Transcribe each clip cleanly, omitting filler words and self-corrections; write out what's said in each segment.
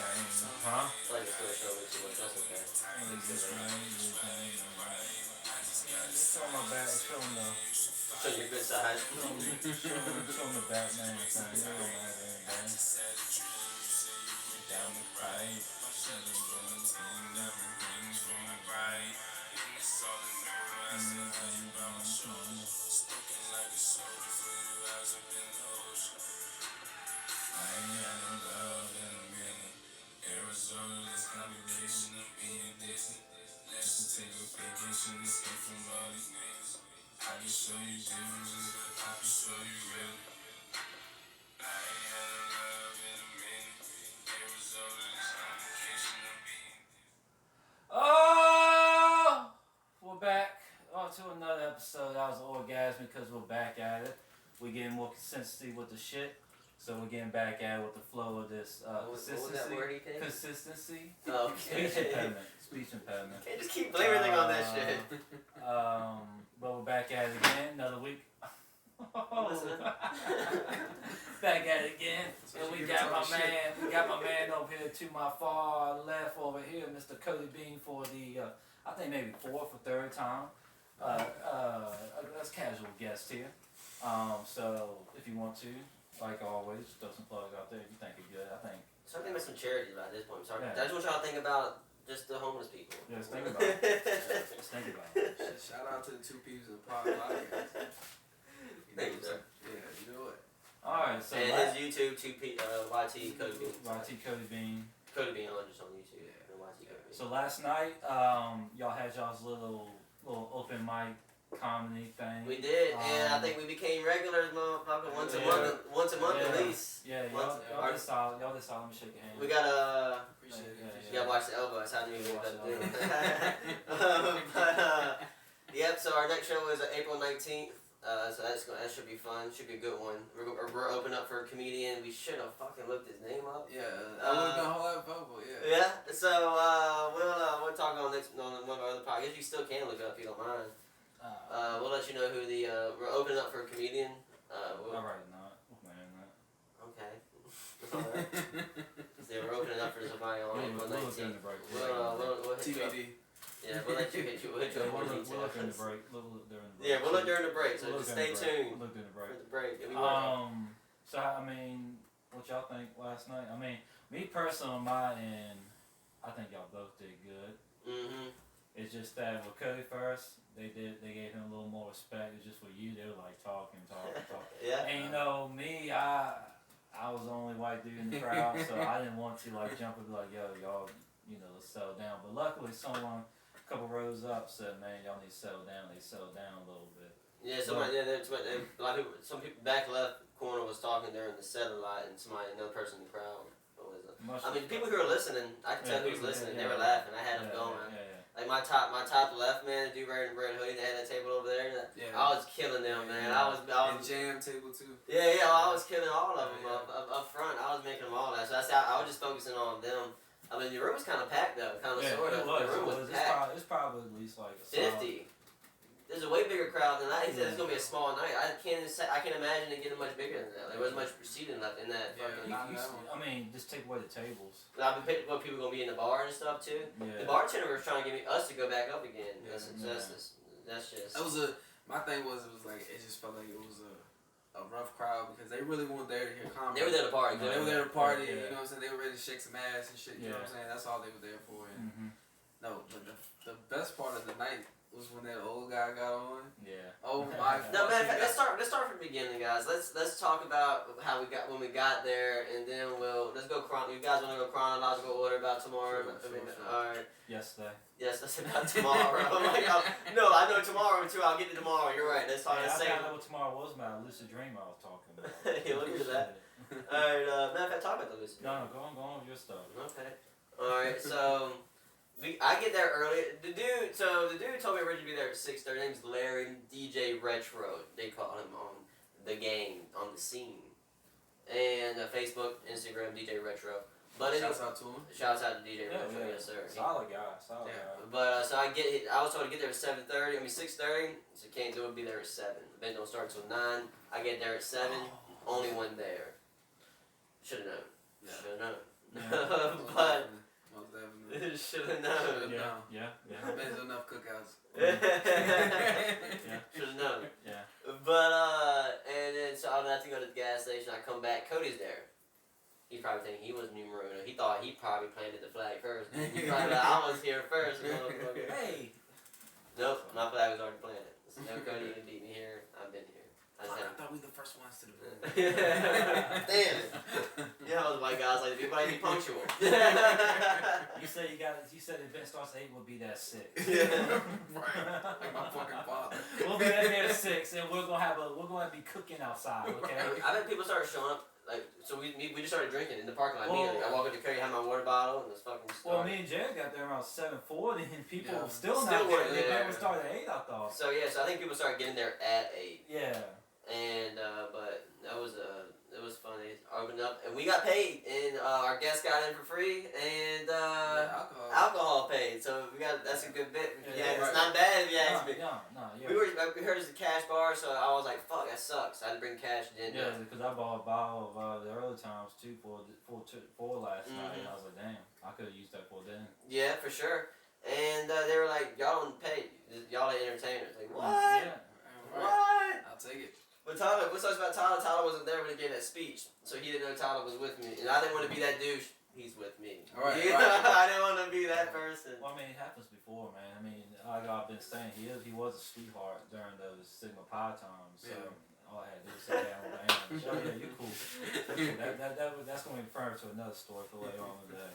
Huh? I like the Twitter show a too much. That's okay. It's on my back. It's on the. Show your good side. Showing the Batman thing. It don't matter anything. Down the fight. Oh, we're back to another episode. That was orgasmic because we're back at it. We're getting more consistency with the shit. So we're getting back at it with the flow of this consistency. What was that word he came? Consistency. Oh, okay. Speech impediment. Can't just keep blaming everything on that shit. But we're back at it again. Another week. Listen. Back at it again. And we got my man over here to my far left over here, Mr. Cody Bean for the I think maybe fourth or third time. That's casual guest here. So if you want to, like always, throw some plugs out there if you think you're good. I think. Start thinking about some charities at this point. Sorry. Yeah. I just want y'all to think about just the homeless people. Just think about it. Just think about it. Shout out to the Two Peebs In podcast. Thank you, sir. Yeah, you know it. Alright, so and his YouTube, YT Cody Bean. YT Cody Bean. Cody Bean on just on YouTube. Yeah. And YT Cody Bean. So last night, y'all had y'all's little open mic comedy thing. We did, and I think we became regulars, motherfucker. Once a month at least. Yeah, y'all did solid. Y'all did solid. Let me shake your hand. We got Appreciate it. you gotta watch the elbow. That's how you get that. Yep. So our next show is April 19th. So that should be fun. Should be a good one. We're open up for a comedian. We should have fucking looked his name up. Yeah, I would have been a whole lot of vocal, yeah. Yeah. So we'll talk on next on one of our other podcasts. You still can look it up if you don't mind. We'll let you know who the we're opening up for a comedian. Alright, not. Okay. Alright. So we're opening up for somebody on April 19th. We'll hit you up. TBD. Yeah, we'll let you hit you. We'll hit you up We'll on look details. during the break. During the break. Yeah, we'll look during the break. So We'll just look stay during the break. tuned We'll look during the break. for the break. Yeah, So I mean, what y'all think last night? I mean, me personally on my end, I think y'all both did good. Mhm. It's just that with Cody first, they gave him a little more respect. It's just with you, they were like talking. Yeah. And you know, me, I was the only white dude in the crowd, so I didn't want to like jump and be like, yo, y'all, let's settle down. But luckily, someone a couple rows up said, man, y'all need to settle down. They settled down a little bit. Yeah, that's what a lot of people. Some people back left corner was talking during the set a lot, and another person in the crowd. I mean, people who are listening, I can tell who's listening. They were laughing. I had them going. Like my top left, man, the dude wearing the red hoodie, they had that table over there. Yeah. I was killing them, man. I was And jam table too. Yeah, I was killing all of them up front. I was making them all that. So I was just focusing on them. I mean, the room was kind of packed though, sort of. The room was packed. It's probably at least like 50. There's a way bigger crowd than that. He said it's gonna be a small night. I can't imagine it getting much bigger than that. There wasn't much seating left in that. I mean, just take away the tables. I've been picking what people gonna be in the bar and stuff too. Yeah. The bartender was trying to get us to go back up again. Yeah. That's just. It was my thing was it was like it just felt like it was a rough crowd because they really weren't there to hear comedy. They were there to party. They were there to party. Yeah. You know what I'm saying? They were ready to shake some ass and shit. You know what I'm saying? That's all they were there for. And no, but the best part of the night was when that old guy got on. Yeah. Oh my. No, man. Let's start from the beginning, guys. Let's talk about how we got when we got there, and then let's go You guys want to go chronological order about tomorrow? Sure. All right. Yesterday. Yes, that's about tomorrow. No, I know tomorrow too. I'll get to tomorrow. You're right. Let's talk I the same. know what tomorrow was about. Lucid dream I was talking about. Yeah, look at that. All right. Matter of fact, talk about the lucid dream. No, go on with your stuff. Okay. All right. So. I get there early. The dude told me originally to be there at 6:30. His name's Larry, DJ Retro. They call him on the game, on the scene. And Facebook, Instagram, DJ Retro. But shouts out to him. Shouts out to DJ Retro, yes sir. Solid guy. But so I was told to get there at 7:30. 6:30. So can't do it. Be there at 7. The event don't start till 9. I get there at 7. Only one there. Should have known. Yeah. Should have known. But should have known. Yeah. There's enough cookouts. Should have known. Yeah. But and then so I'm have to go to the gas station. I come back. Cody's there. He's probably thinking he was numero uno. He thought he probably planted the flag first. He probably like, I was here first. Hey. Nope, my flag was already planted. So no, Cody, you can beat me here. I've been here. I thought we were the first ones to do it. Damn it. You know, white guys like to be punctual. You said you said the event starts at 8, we'll be there at 6. Right. Like my fucking father. We'll be there at 6, and we're gonna be cooking outside. Okay. I bet people started showing up. Like, so we just started drinking in the parking lot. I walk up to Curry, have my water bottle, and this fucking started. Well, me and Jared got there around 7:40, and people still not still there. weren't They there. never started at 8, I thought. So I think people started getting there at 8. Yeah. And but that was it was funny. Opened up and we got paid, and our guests got in for free, and alcohol paid. So that's a good bit. Yeah, it's not bad if you ask me. We heard it's a cash bar, so I was like, fuck, that sucks. I had to bring cash. Because I bought a bottle of the early times too for last night, and I was like, damn, I could have used that for then. Yeah, for sure. And they were like, y'all don't pay. Y'all are entertainers. Like, what? Yeah. What? I'll take it. But Tyler, what's nice about Tyler? Tyler wasn't there when he gave that speech, so he didn't know Tyler was with me, and I didn't want to be that douche. He's with me. Right. I didn't want to be that person. Well, I mean, it happens before, man. I mean, like I've been saying, he was a sweetheart during those Sigma Pi times. So all I had to do was sit down with him. Oh yeah, you're cool. That's going to be referred to another story for later on today.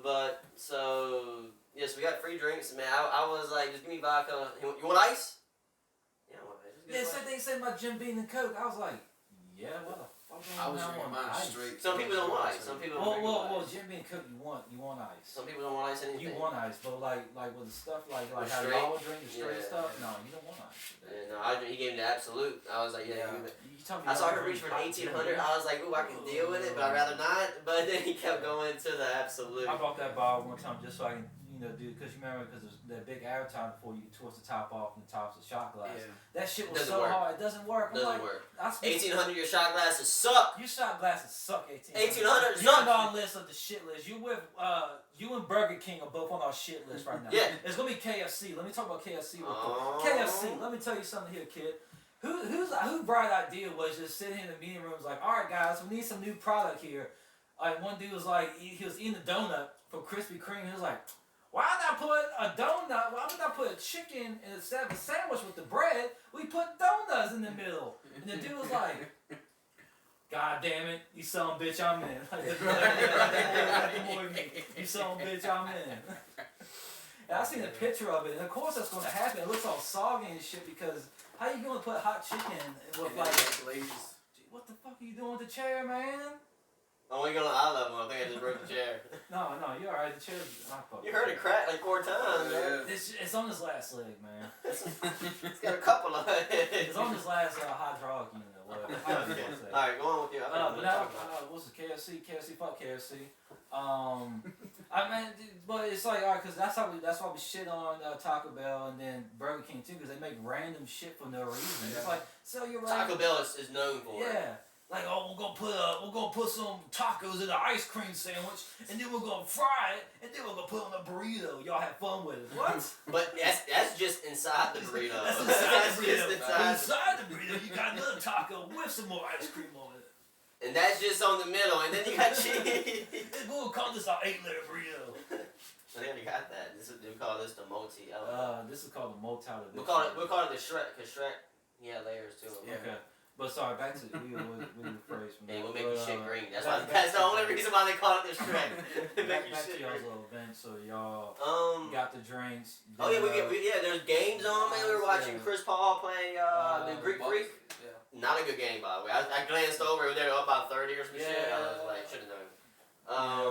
But so yes, we got free drinks, man. I was like, just give me vodka. You want ice? Yeah, I want ice. Yeah, so they said about Jim Beam and Coke. I was like, yeah, what the fuck? I was drinking mine straight. Some people don't want ice. Some people don't well, Jim Beam and Coke, you want ice. Some people don't want ice anything. You want ice, but like with the stuff like how straight? y'all drink the straight stuff, no, you don't want ice. Yeah, no, he gave me the absolute. I was like, yeah. I I saw her reach for an 1800. I was like, ooh, I can deal with it, but I'd rather not. But then he kept going to the absolute. I bought that bottle one time just so I can, do, because you remember, because there's that big advertisement before you twist the top off and the top's a shot glass. Yeah. That shit was so hard. It doesn't work. Doesn't work. 1800, your shot glasses suck. Your shot glasses suck. 1800 sucks. You're on our list of the shit list. You and Burger King are both on our shit list right now. Yeah. It's gonna be KFC. Let me talk about KFC real quick. KFC. Let me tell you something here, kid. Whose bright idea was just sitting in the meeting room, was like, all right, guys, we need some new product here. Like one dude was like, he was eating a donut from Krispy Kreme. He was like, why not put a donut? Why would I put a chicken instead of a sandwich with the bread? We put donuts in the middle. And the dude was like, God damn it, you son of a bitch, I'm in. You son of a bitch, I'm in. And I seen a picture of it, and of course that's going to happen. It looks all soggy and shit, because how you going to put hot chicken with what the fuck are you doing with the chair, man? I'm only going to eye level. I think I just broke the chair. No, you're alright. The chair's not fucking. You heard it crack like 4 times, man. It's on his last leg, man. It's got a couple of it. It's on his last hydraulic unit, or whatever. Alright, go on with you. But now, what's the KFC? Fuck KFC. I mean, but it's like, alright, because that's why we shit on Taco Bell and then Burger King too, because they make random shit for no reason. It's like, sell your Taco Bell is known for it. Yeah. Like, oh, we're gonna put some tacos in an ice cream sandwich, and then we're gonna fry it, and then we're gonna put it on a burrito. Y'all have fun with it. What? But that's just inside the burrito. That's inside the burrito. Inside the burrito, you got another taco with some more ice cream on it. And that's just on the middle, and then you got cheese. We'll call this our 8-layer burrito. I already got that. We call this the multi. This is called the multi. We'll call it the Shrek, because Shrek, he had layers too. Yeah. Okay. But sorry, back to we rephrase from that. We'll make your shit green. That's the only reason why they call it the Shrek. Back to y'all's little event, so y'all got the drinks. Oh yeah, there's games on, man. We were watching Chris Paul playing the Greek Freak. Yeah. Not a good game, by the way. I glanced over, they were up by 30 or some shit. I was like, should have known.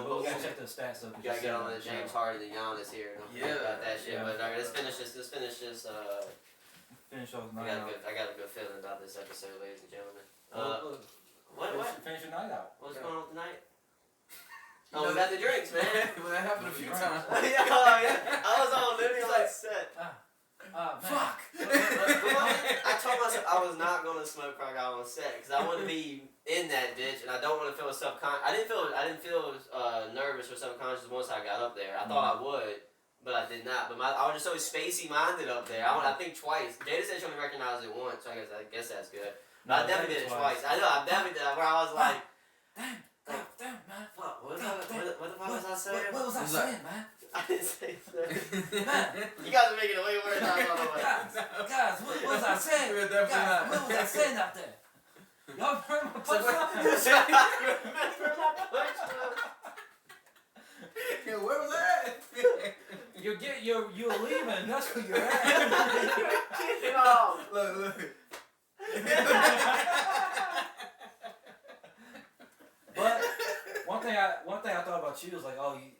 But we gotta check the stats up. You gotta get on the James Harden and Giannis here. Got that shit. But let's finish this. Finish off the night out. I got a good feeling about this episode, ladies and gentlemen. What? Finish your night out. What's going on tonight? Oh, we got the drinks, man. Well, that happened a few times. Yeah. I was on literally like set. Fuck. I told myself, I was not gonna smoke crack on set because I want to be in that bitch, and I don't want to feel subconscious. I didn't feel nervous or subconscious once I got up there. I thought I would, but I did not. But I was just so spacey minded up there. I think twice. Jada said she only recognized it once, so I guess that's good. But I definitely did it twice. I know I definitely did it where I was like, damn, man. Fuck, what the fuck was I saying? What was I saying, man? I didn't say that. Man, you guys are making it way worse. Guys, what was I saying? What was I saying out there? Y'all remember my punchline? Yeah, where was that? You're leaving. That's where you're at. Get it off. Look. But one thing I thought about you was like,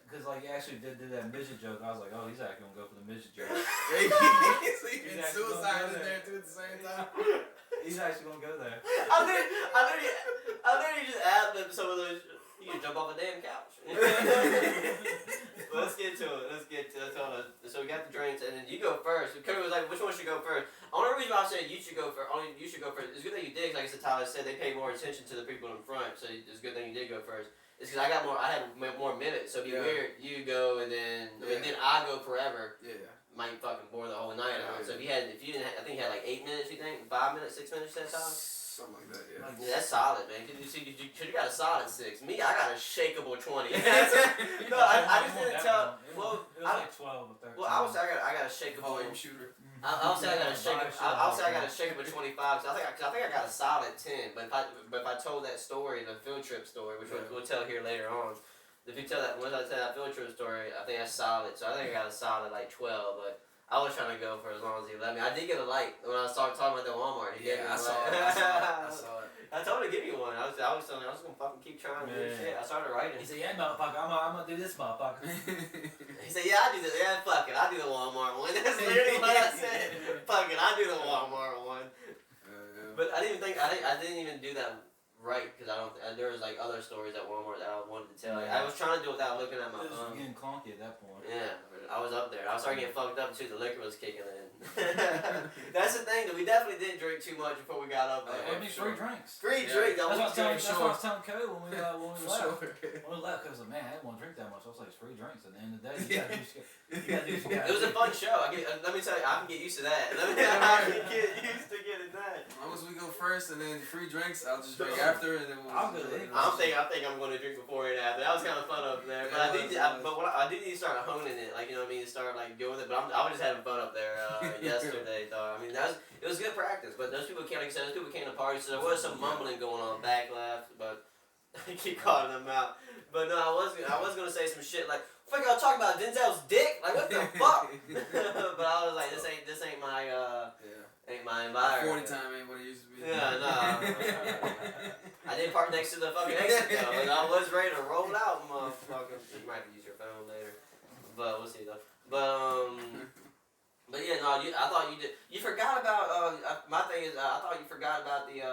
because like you actually did that midget joke. I was like, he's actually gonna go for the midget joke. So you did suicide in there too at the same time. He's actually gonna go there. I literally just ad-libbed some of those. You can jump off a damn couch. Let's get to it. So we got the drinks, and then you go first. Cody was like, which one should go first? The only reason why I said you should go first, it's a good thing you did, because like I said, Tyler said, they pay more attention to the people in front, so it's a good thing you did go first. It's because I had more minutes, so it'd be weird. You go, and then I go forever. Yeah. Might fucking bore the whole night out. So if you didn't, I think you had like 8 minutes, you think? 5 minutes, 6 minutes that time? Something like that, yeah. Yeah, that's solid, man. You got a solid 6. Me, I got a shakeable 20. No, I just didn't tell. Well, it was like 12 or 13. Well, I would say I got a shakeable shooter. I'll say I got a shakeable 25. So I think I got a solid 10. But if I told that story, the field trip story, which we'll tell here later on. If you once I tell that field trip story, I think that's solid. So I think I got a solid like 12, but I was trying to go for as long as he let me. I did get a light when I started talking about the Walmart. He gave me a light. I saw it. I told him to give me one. I was telling him I was gonna fucking keep trying to do shit. I started writing. He said, "Yeah, motherfucker, I'm gonna do this, motherfucker." He said, "Yeah, I do this. Yeah, fuck it, I do the Walmart one." That's literally what I said. Fuck it, I do the Walmart one. But I didn't even do that right, because there was like other stories at Walmart that I wanted to tell. Like, I was trying to do it without looking at my phone. It was getting clunky at that point. Yeah, I was up there. I was starting to get fucked up too. The liquor was kicking in. That's the thing, that we definitely didn't drink too much before we got up there. I mean, free drinks. Free drinks. That's what I was telling Cody when we left. When we left, because man, I didn't want to drink that much. I was like, it's free drinks. At the end of the day, you gotta do what you gotta do. It was a fun show. Let me tell you, I can get used to that. I can get used to getting that. As long as we go first and then free drinks, I'll just drink after, and then I think I'm going to drink before and after. That was kind of fun up there. But I did need to start honing it. Like, you know what I mean? To start like doing it. But I was just having fun up there yesterday. Though. I mean, it was good practice. But those people came, like I said, those people came to party. So there was some mumbling going on back left. But I keep calling them out. But no, I was gonna say some shit like, fuck y'all talking about Denzel's dick? Like, what the fuck? But I was like, this ain't my ain't my environment. 40 time ain't what it used to be. Yeah, no. I didn't park next to the fucking exit though, but I was ready to roll out, motherfucker. You might have to use your phone later, but we'll see though. But yeah, no, I thought you did. You forgot about my thing is I thought you forgot about the.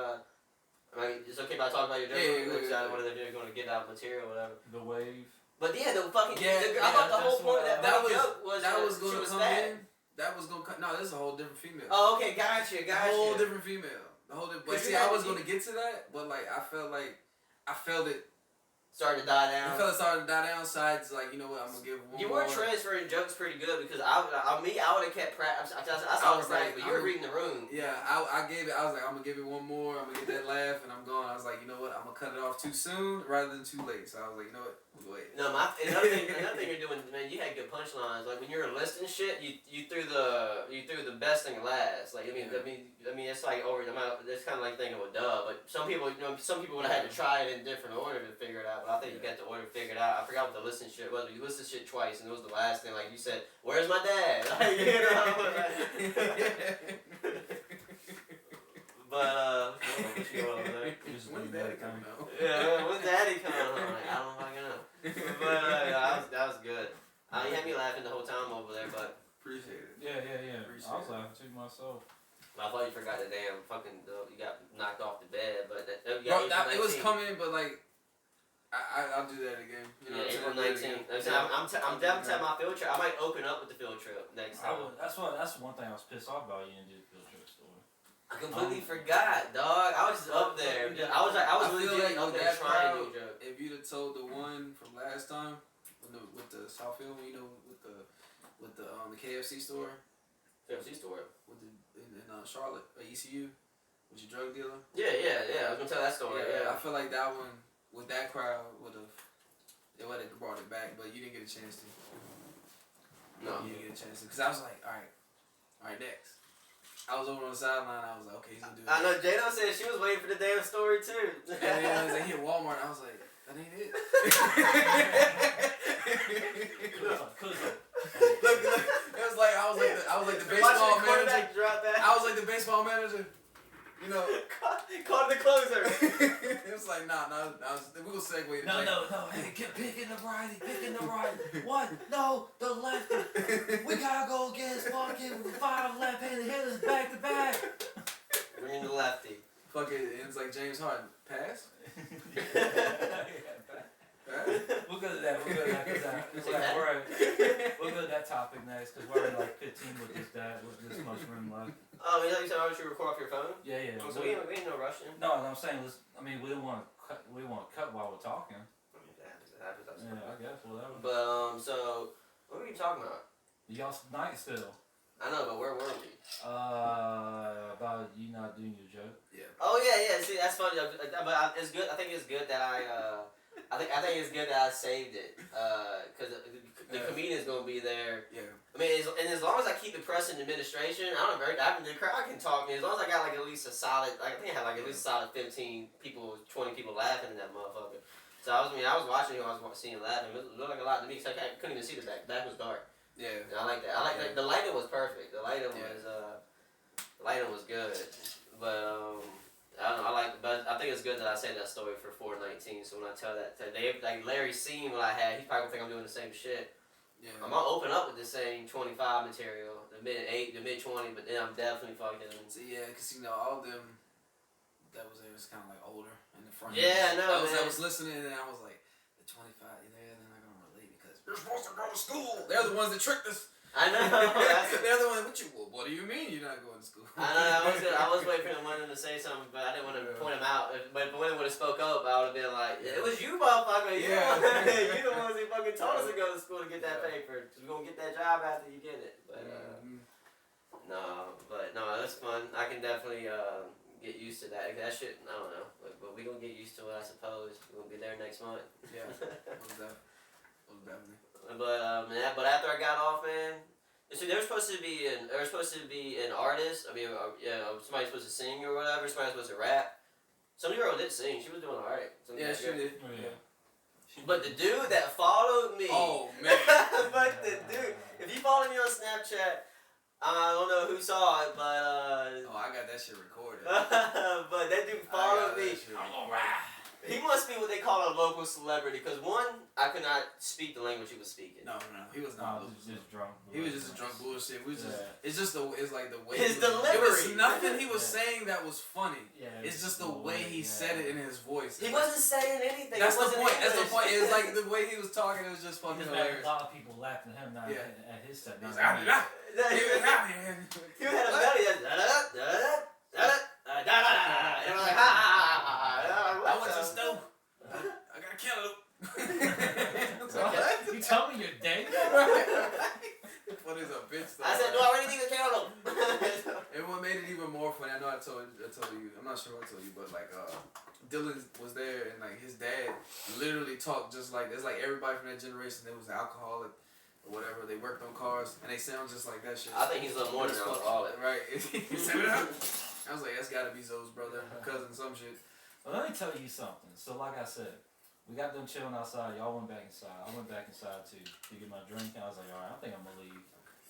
I mean, it's okay if I talk about your joke, which I wanted to do, going to get out material or whatever. The wave. But yeah, the fucking. I thought the whole point of that joke was that was going to come fat. in. That was going to come. No, this is a whole different female. Oh, okay, gotcha. A whole different female. But see, I was going to get to that, but like I felt it. Started to die down. I felt it started to die down. Sides like, you know what, I'm gonna give one. You were transferring jokes pretty good because I would have kept practicing. I saw the practice, but you were reading the room. Yeah, I gave it. I was like, I'm gonna give it one more. I'm gonna get that laugh, and I'm gone. I was like, you know what, I'm gonna cut it off too soon rather than too late. So I was like, you know what, wait. No, another thing you're doing, man. You had good punchlines. Like when you were listing shit, you threw the best thing last. Like I mean, it's like over. It's kind of like thinking of a dub. But some people would have had to try it in different order to figure it out. But I think you got the order figured out. I forgot what the listing shit was. But you listed shit twice, and it was the last thing. Like you said, "Where's my dad?" Like, you know. But when's daddy coming out? Yeah, when's daddy coming home? Like, I don't fucking know. But that was good. You had me laughing the whole time over there, but appreciate it. Yeah. I was laughing too myself. I thought you forgot the damn fucking. You got knocked off the bed, but it was coming, but like. I'll do that again. You know, April 19th. I'm definitely telling my field trip. I might open up with the field trip next time. That's one thing I was pissed off about. You didn't do the field trip story. I completely forgot, dog. I was just up there. I was legit up there trying to do a joke. If you'd have told the one from last time, with the Southfield, with the KFC store. KFC store. With the in Charlotte, ECU, with your drug dealer. Yeah. I was gonna tell that story. Yeah. I feel like that one with that crowd would have brought it back, but you didn't get a chance to. No, you didn't get a chance to, because I was like, all right, next. I was over on the sideline. I was like, okay, he's gonna do it. I know J-Lo said she was waiting for the damn story too. And then I was like, he at Walmart. I was like, that ain't it. Look. It was like I was like the baseball manager. I was like the baseball manager. You know, called the closer. It was like, nah. We gonna segue. No. Hey, pick in the right. What? No, the left. We gotta go against fucking 5 left-handed hitters back to back. Bring in the lefty. Fuck it. It's like James Harden. Pass. We'll go to that. We'll go to that topic next because we're already like 15 with this much room left. Oh, you said I should record off your phone? Yeah. So we ain't no rushing. No, I'm saying, we don't want to cut. We want to cut while we're talking. I mean, it happens. Yeah, I guess whatever. But so what were you talking about? Y'all night still. I know, but where were we? About you not doing your joke. Yeah. Oh yeah. See, that's funny. But it's good. I think it's good that I think it's good that I saved it. Because the comedian's gonna be there. Yeah. I mean, as long as I keep it pressing administration, the crowd can talk. As long as I got like at least a solid, I think I had like at least a solid 15 people, 20 people laughing in that motherfucker. So I was watching him. I was seeing him laughing. It looked like a lot to me because I couldn't even see the back. The back was dark. Yeah. And I like that. The lighting was perfect. The lighting was good. But I don't know. But I think it's good that I say that story for 419. So when I tell that, like Larry's scene what I had, he's probably gonna think I'm doing the same shit. Yeah. I'm gonna open up with the same 25 material, the mid 20, but then I'm definitely fucking. So yeah, cause all of them that was there was kind of like older in the front. Yeah, no. I was listening and I was like, the 25, they're not gonna relate because you're supposed to go to school. They're the ones that tricked us. I know. They're the ones. What do you mean you're not going to school? I know. I was waiting for him to say something, but I didn't want to point him out. But when he would have spoke up, I would have been like, "It was you, motherfucker. You the ones who fucking told us to go to school to get that paper. Cause we're gonna get that job after you get it." But no, that's fun. I can definitely get used to that. That shit, I don't know, but we gonna get used to it, I suppose. We're gonna be there next month. Yeah, definitely. But after I got off, man. So there was supposed to be an artist. I mean, somebody's supposed to sing or whatever. Somebody's supposed to rap. Some girl did sing. She was doing alright. Yeah, she did. Oh, yeah. But the dude that followed me. Oh man. But the dude, if you follow me on Snapchat, I don't know who saw it, but I got that shit recorded. but that dude followed me. He must be what they call a local celebrity, because one, I could not speak the language he was speaking. No, he was not. He was just drunk. He was just a drunk bullshit. It's like the way his delivery. It was nothing he was saying that was funny. Yeah, it's just the way he said it in his voice. He wasn't saying anything. That's the point. That's the point. It was like the way he was talking. It was just fucking hilarious. A lot of people laughed at him now at his set. He was out here. He had a melody. And I'm like, I went to the stove. I got a cantaloupe. You tell me your day? What is a bitch? I said, do I really need a cantaloupe? And what made it even more funny, I know I told you, I'm not sure what I told you, but like Dylan was there and like his dad literally talked just like, it's like everybody from that generation that was alcoholic or whatever, they worked on cars and they sound just like that shit. I think he's a little more than alcoholic. Right. I was like, that's gotta be Zoe's brother, cousin, some shit. Well, let me tell you something. So like I said, we got them chilling outside. Y'all went back inside. I went back inside to get my drink. And I was like, all right, I think I'm gonna leave.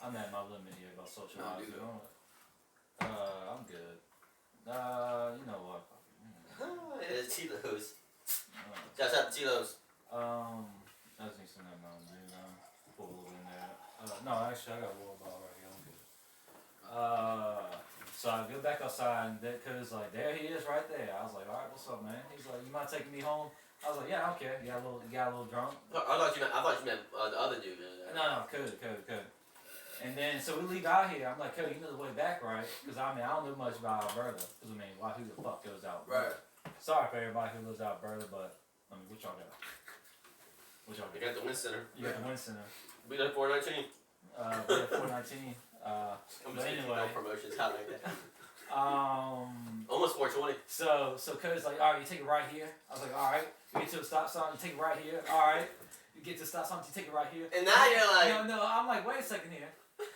I'm at my limit here about socializing. I'm good. You know what? It's Tito's. Shout out to Tito's. I just need some of that Mountain Dew now. Put a little in there. No, actually, I got a water bottle right here. I'm good. So I go back outside, and cause like there he is right there. I was like, all right, what's up, man? He's like, you mind taking me home? I was like, yeah, I don't care. You got a little drunk. I thought you meant the other dude. No, Cody. And then, so we leave out here. I'm like, Cody, you know the way back, right? Because I don't know much about Alberta. Because who the fuck goes out? Right. Sorry for everybody who lives out Alberta, but what y'all got? What y'all got? You got the Wind Center. You got the Wind Center. We done 419. We got 419. But anyway. No promotions, how like that. Almost 420. So Cody's like, all right, you take it right here. I was like, all right. You get to a stop sign, you take it right here. All right. You get to the stop sign, you take it right here. And now you're like, no. I'm like, wait a second here.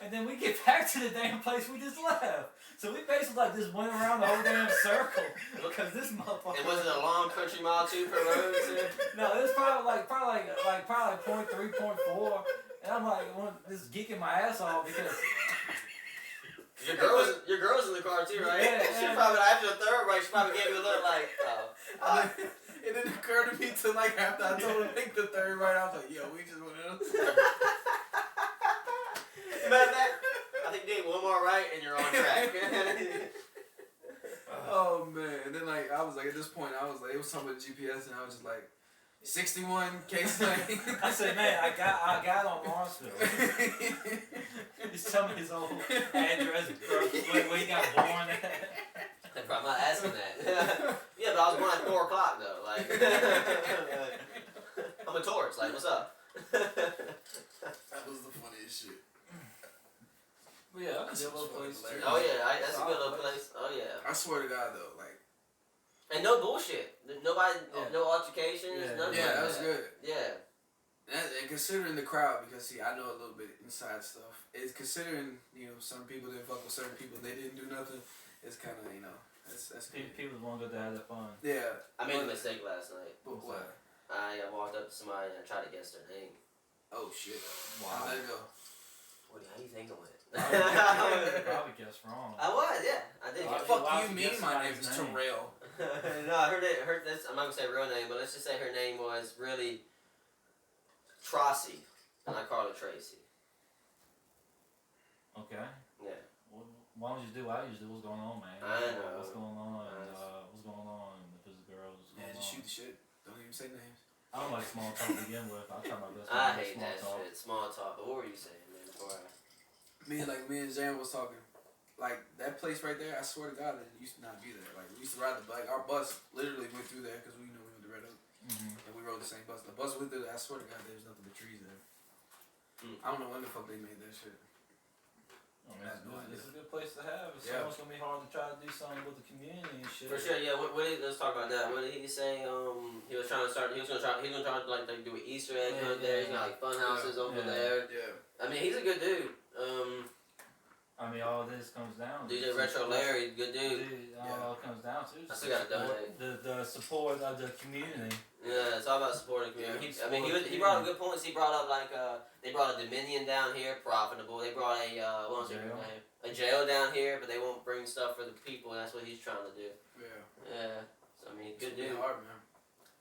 And then we get back to the damn place we just left. So we basically just went around the whole damn circle because this motherfucker. And was it a long country mile too per road? No, it was probably like 0.3, 0.4. And I'm like, just geeking my ass off because. Your girl's in the car too, right? Yeah. She probably after the third right, she probably gave you a look like, oh. It didn't occur to me till like after I told her to make the third right. I was like, yo, we just went in. I think you did one more right and you're on track. Oh man! And then like I was like at this point I was like it was talking about GPS and I was just like 61 Case Lane. I said, man, I got on Marsville. Just tell me his old address, where he got born at. I'm probably not asking that. Yeah, but I was born at 4 o'clock though. Like, I'm a Taurus. Like, what's up? That was the funniest shit. But yeah, that's a good little place. Oh yeah, that's a good little place. Oh yeah. I swear to God though, like. And no bullshit. Nobody, no altercations. Nothing. Yeah, that was good. Yeah. And considering the crowd, because see, I know a little bit inside stuff. It's considering some people didn't fuck with certain people, they didn't do nothing. It's kind of that's people want to have that fun. Yeah. I made a mistake last night. What? I walked up to somebody and I tried to guess their name. Oh shit! Wow. How'd that go? How do you think it went? Probably guessed wrong. I was, yeah. I did. Fuck you mean my name is Terrell? No, I heard this. I'm not gonna say her real name, but let's just say her name was really Trossie, and I called her Tracy. Okay. Yeah. Well, why don't you do what I usually do? What's going on, man? I know. What's going on? What's going on? If it's a girl, what's going on? Just shoot the shit. Don't even say names. I don't like small talk to begin with. I try my best. I hate small that talk. shit. Small talk. But what were you saying, man? Before Me and Jan was talking. Like, that place right there, I swear to God, it used to not be there. Like, we used to ride our bus literally went through there because we went to Red Oak. Mm-hmm. And we rode the same bus. The bus went through there, I swear to God, there's nothing but trees there. I don't know when the fuck they made that shit. It's a good place to have. It's almost gonna be hard to try to do something with the community and shit. For sure, yeah. Let's talk about that. What did he say? He was trying to start. He was gonna try to like do an Easter egg hunt there. He's got like fun houses over there. Yeah. I mean, he's a good dude. All this comes down. DJ Retro Larry, good dude. All it comes down to I still gotta donate. The support of the community. Yeah, it's all about supporting the community. He brought up good points. He brought up like they brought a Dominion down here, profitable. They brought a jail down here, but they won't bring stuff for the people. And that's what he's trying to do. Yeah. Yeah. So I mean, good dude. dude. Hard, man.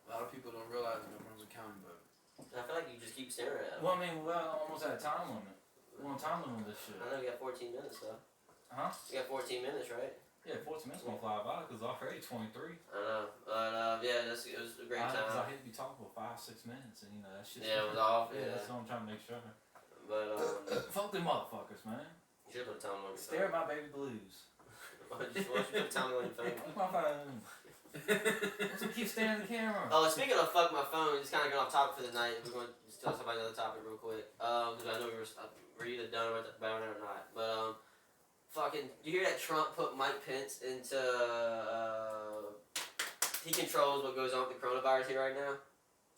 A lot of people don't realize in Brunswick County, but I feel like you just keep staring at him. Well, we're almost at a time limit. We're on time limit on this shit. I know you got 14 minutes though. Huh? You got 14 minutes, right? Yeah, 14 minutes gonna fly by because it's already 23. I know, but yeah, it was a great time. Because I hate to be talking for 5-6 minutes, and that shit. Yeah, it was off. Yeah, that's what I'm trying to make sure. But fuck them motherfuckers, man. You should put a time on your phone. Stare at my baby blues. Why don't you put a time on your phone? Fuck my phone. Let's keep staring at the camera. Oh, speaking of fuck my phone, just kind of get off topic for the night. We're going to just talk about another topic real quick. Because I know we're either done about it or not. But fucking, you hear that Trump put Mike Pence into he controls what goes on with the coronavirus here right now?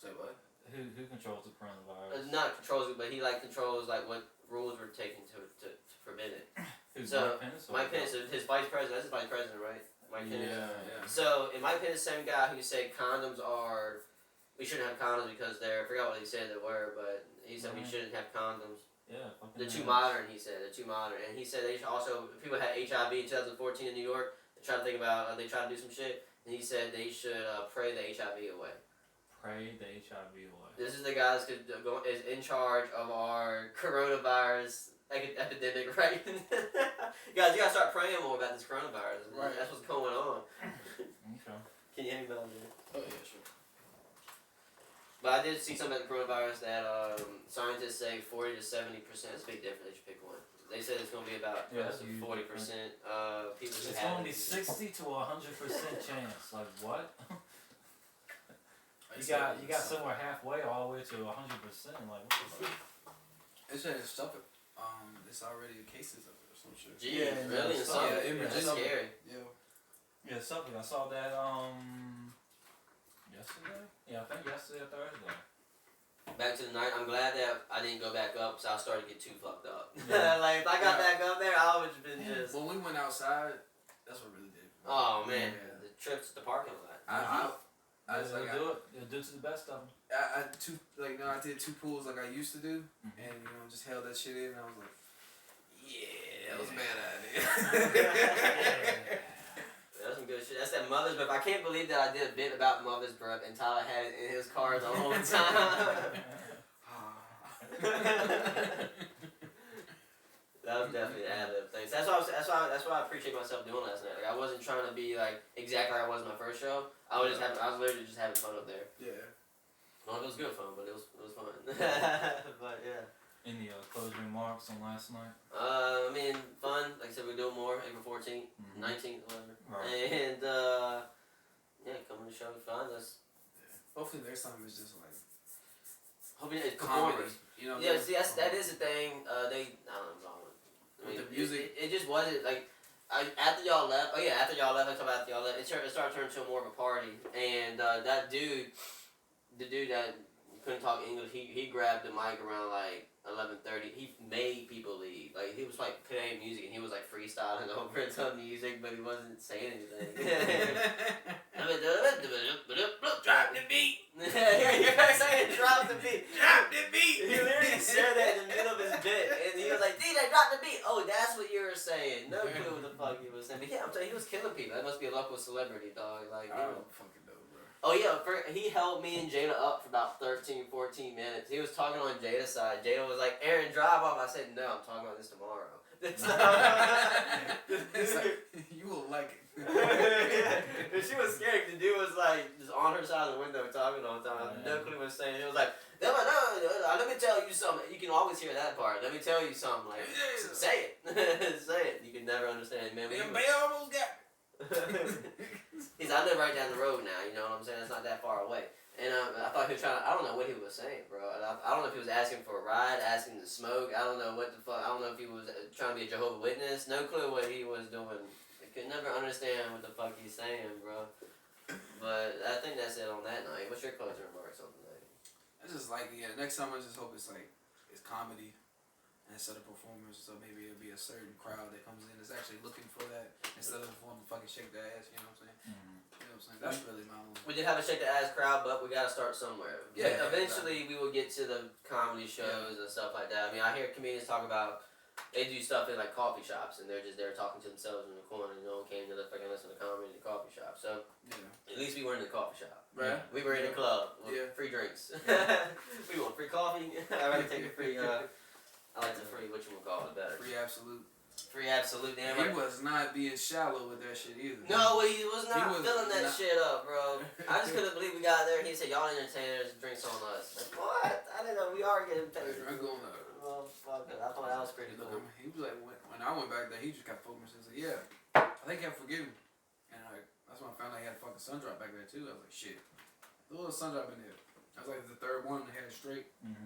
Say what? Who controls the coronavirus? Not controls it, but he controls what rules were taken to prevent it. Who's so Mike Pence? His vice president. That's his vice president, right? Mike Pence. Yeah. So, and Mike Pence is the same guy who said we shouldn't have condoms because I forgot what he said they were, but he said we shouldn't have condoms. Yeah, they're too modern, he said. They're too modern. And he said they should also, people had HIV in 2014 in New York, they tried to do some shit, and he said they should pray the HIV away. Pray the HIV away. This is the guy that's is in charge of our coronavirus epidemic, right? Guys, you gotta start praying more about this coronavirus. Right. That's what's going on. Okay. Can you hear me, Melvin? Oh yeah, sure. But but I did see something about the coronavirus that scientists say 40 to 70% is a big difference. They should pick one. They said it's going to be about 40%. People should it's have going to be 60 to 100% chance. Like what? you got somewhere halfway all the way to 100%. Like what the fuck? It said it's stuff. It's already cases of it or some shit. Gee, really? That's scary. Yeah, something. I saw that yesterday. Yeah, I think yesterday or Thursday. Back to the night. I'm glad that I didn't go back up, so I started to get too fucked up. Like if I got back up there, I would have been just. When we went outside, that's what really did. Oh man, the trips to the parking lot. I was like, do it. You'll do to the best of them. I did 2 pools like I used to do, and just held that shit in. And I was like, yeah, that was a bad idea. That's some good shit. That's that mother's breath. I can't believe that I did a bit about mother's breath and Tyler had it in his car the whole time. That was definitely an ad-lib thing. So that's why I appreciate myself doing last night. Like I wasn't trying to be like exactly like I was in my first show. I was literally just having fun up there. Yeah. Well, it was good fun, but it was fun. But yeah. Any closing remarks on last night? I mean, fun. Like I said, we're doing more April 14th, 19th, whatever. Right. And yeah, come on the show, find us. Yeah. Hopefully next time it's just like. Hopefully it's comedy. Yeah, see, that is the thing. I don't know. I mean, with the music, it just wasn't like. After y'all left, I talked about after y'all left, it started turning into more of a party, and that dude, the dude that couldn't talk English, he grabbed the mic around like 11:30. He made people leave. Like he was like playing music and he was like freestyling over it to music, but he wasn't saying anything. Drop the beat. You're saying drop the beat. Drop the beat. He literally said that in the middle of his bit, and he was like, "DJ, drop the beat." Oh, that's what you were saying. No clue what the fuck he was saying. But yeah, I'm telling you, he was killing people. That must be a local celebrity, dog. Like, I don't fucking know, bro. Oh yeah, he held me and Jada up for about 13, 14 minutes. He was talking on Jada's side. Jada was like, "Aaron, drive off." I said, "No, I'm talking about this tomorrow." It's like, you will like it. And she was scared. The dude was like just on her side of the window talking all the time. No clue what he was saying. He was like, "No, let me tell you something." You can always hear that part. Let me tell you something. Like, say it. Say it. You can never understand. Man, they almost got I live right down the road now, you know what I'm saying? It's not that far away. And I thought he was trying to, I don't know what he was saying, bro. I don't know if he was asking for a ride, asking to smoke. I don't know what the fuck. I don't know if he was trying to be a Jehovah's Witness. No clue what he was doing. I could never understand what the fuck he's saying, bro. But I think that's it on that night. What's your closing remarks on the night? I just like, next time I just hope it's like, it's comedy instead of performers, so maybe it'll be a certain crowd that comes in that's actually looking for that instead of wanting to fucking shake their ass, you know what I'm saying? You know what I'm saying? That's really my own. We did have a shake the ass crowd, but we gotta start somewhere. Yeah. Eventually we will get to the comedy shows and stuff like that. I mean, I hear comedians talk about, they do stuff in like coffee shops and they're just there talking to themselves in the corner and no one came to fucking listen to comedy in the coffee shop. So at least we were in the coffee shop. Right. We were in the club with free drinks. We want free coffee. I'd rather take a free I like the free, whatchamacallit better. Free absolute. Free absolute, damn He right. was not being shallow with that shit either. No, he was not filling that shit up, bro. I just couldn't believe we got there. He said, "Y'all entertainers, drinks on us." Like, what? I didn't know we are getting paid. I'm going up. Well, fuck it. I thought that was pretty cool. He was like, when I went back there, he just kept focusing. He said, "Yeah, I think I forgive him." And that's when I found out he had a fucking sun drop back there too. I was like, "Shit, a little sun drop in there." I was like the third one that had it straight. And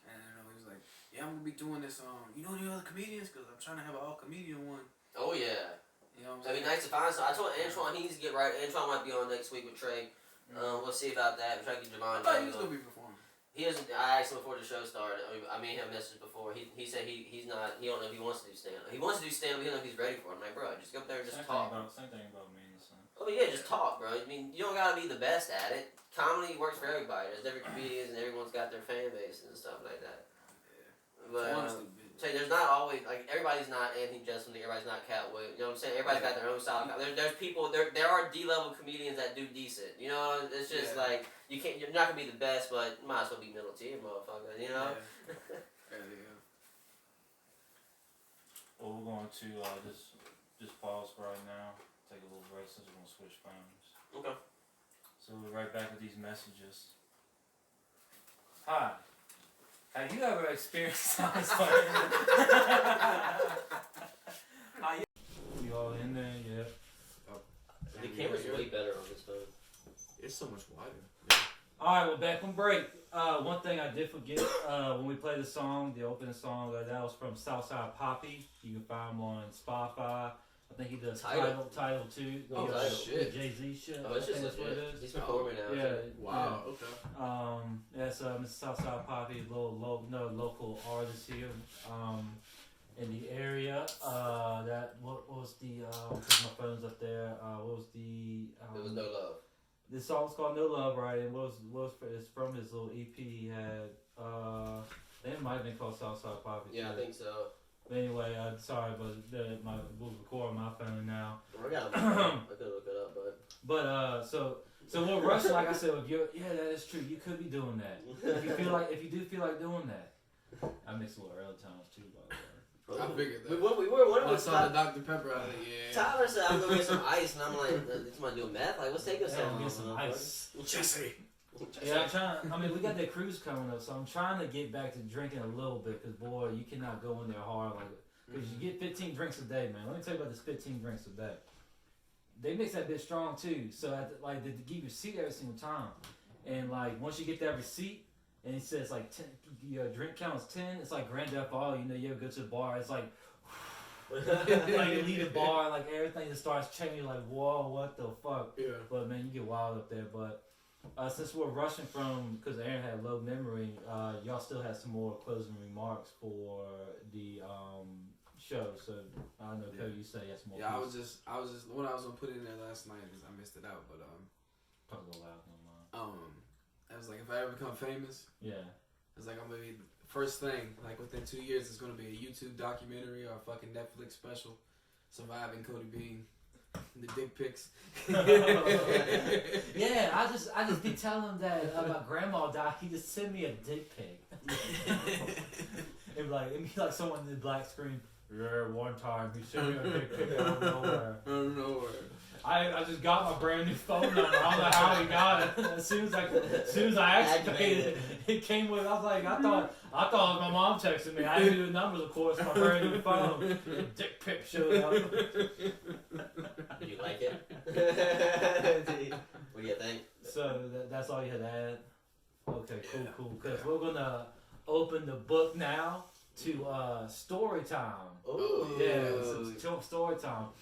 he was like, "Yeah, I'm gonna be doing this. You know any other comedians? Cause I'm trying to have an all comedian one." Oh yeah. You know what I'm It'd saying? be nice to find some. I told Antoine he needs to get right. Antoine might be on next week with Trey. We'll see about that. We're trying to get Javon. I thought he was gonna be performing. He doesn't. I asked him before the show started. I mean, him messaged before. He said he's not. He don't know if he wants to do stand up. He wants to do stand up. He don't know if he's ready for it. I'm like, bro, just go up there and just talk. Same thing about me and the son. Oh yeah, just talk, bro. I mean, you don't gotta be the best at it. Comedy works for everybody. There's different comedians and everyone's got their fan base and stuff like that. But there's not always like everybody's not Anthony Jeselnik, everybody's not Cat Williams. You know what I'm saying? Everybody's got their own style. There's people. There are D-level comedians that do decent. You know, it's just like you're not gonna be the best, but you might as well be middle tier, motherfucker. You know. Well, we're going to just pause for right now. Take a little break since we're gonna switch phones. Okay. So we'll be right back with these messages. Hi. Have you ever experienced something? You all in there? Yeah. The camera's way better on this phone. It's so much wider. Alright, well, back from break. One thing I did forget when we played the song, the opening song, that was from Southside Poppy. You can find him on Spotify. I think he does Title too. Oh, shit. Jay-Z shit. Oh, it's just that's what it is. He's performing now. Yeah. Wow. Okay. That's Mr. Southside Poppy, local artist here in the area. What was the? Cause my phone's up there. What was the? There was No Love. This song's called No Love, right? And it's from his little EP he had. I think it might have been called Southside Poppy. Yeah, I think so. But anyway, sorry, but we'll record on my phone now. I could look it up, but so we'll rush. Like I said, if that is true. You could be doing that. If you do feel like doing that. I mix a little early times too, by the way. I figured that. We were I saw the Dr. Pepper out of it, yeah. Tyler said I'm gonna get some ice, and I'm like, somebody doing meth? Like, what's taking so long? Get some ice. Jesse. Yeah, we got that cruise coming up, so I'm trying to get back to drinking a little bit, because, boy, you cannot go in there hard like it. Because you get 15 drinks a day, man. Let me tell you about this 15 drinks a day. They mix that bitch strong, too, so they give you a receipt every single time. And, like, once you get that receipt, and it says, like, 10, your drink count is 10, it's like Grand Theft Auto, you ever go to the bar, it's like, like you leave the bar, and, like, everything just starts changing, like, whoa, what the fuck? Yeah. But, man, you get wild up there, but... since we're rushing from, because Aaron had low memory, y'all still have some more closing remarks for the show. So I don't know, Cody, you say yes more. Yeah, I was just when I was gonna put it in there last night, I missed it out. But talk a little loud, no mind. I was like, if I ever become famous, it's like I'm gonna be the first thing. Like within 2 years, it's gonna be a YouTube documentary or a fucking Netflix special, surviving Cody Bean. The dick pics. Yeah, I just be telling him that my grandma died. He just sent me a dick pic. It'd be like someone in the black screen. Yeah, one time he sent me a dick pic out of nowhere. Out of nowhere. I just got my brand new phone number. I don't know how he got it. As soon as I activated it came with. I was like, I thought it was my mom texting me. I didn't do the numbers, of course. My brand new phone. The dick pic showed up. Do you like it? What do you think? So that's all you had to add. Okay, cool. Because we're gonna open the book now to story time. Oh yeah, so story time.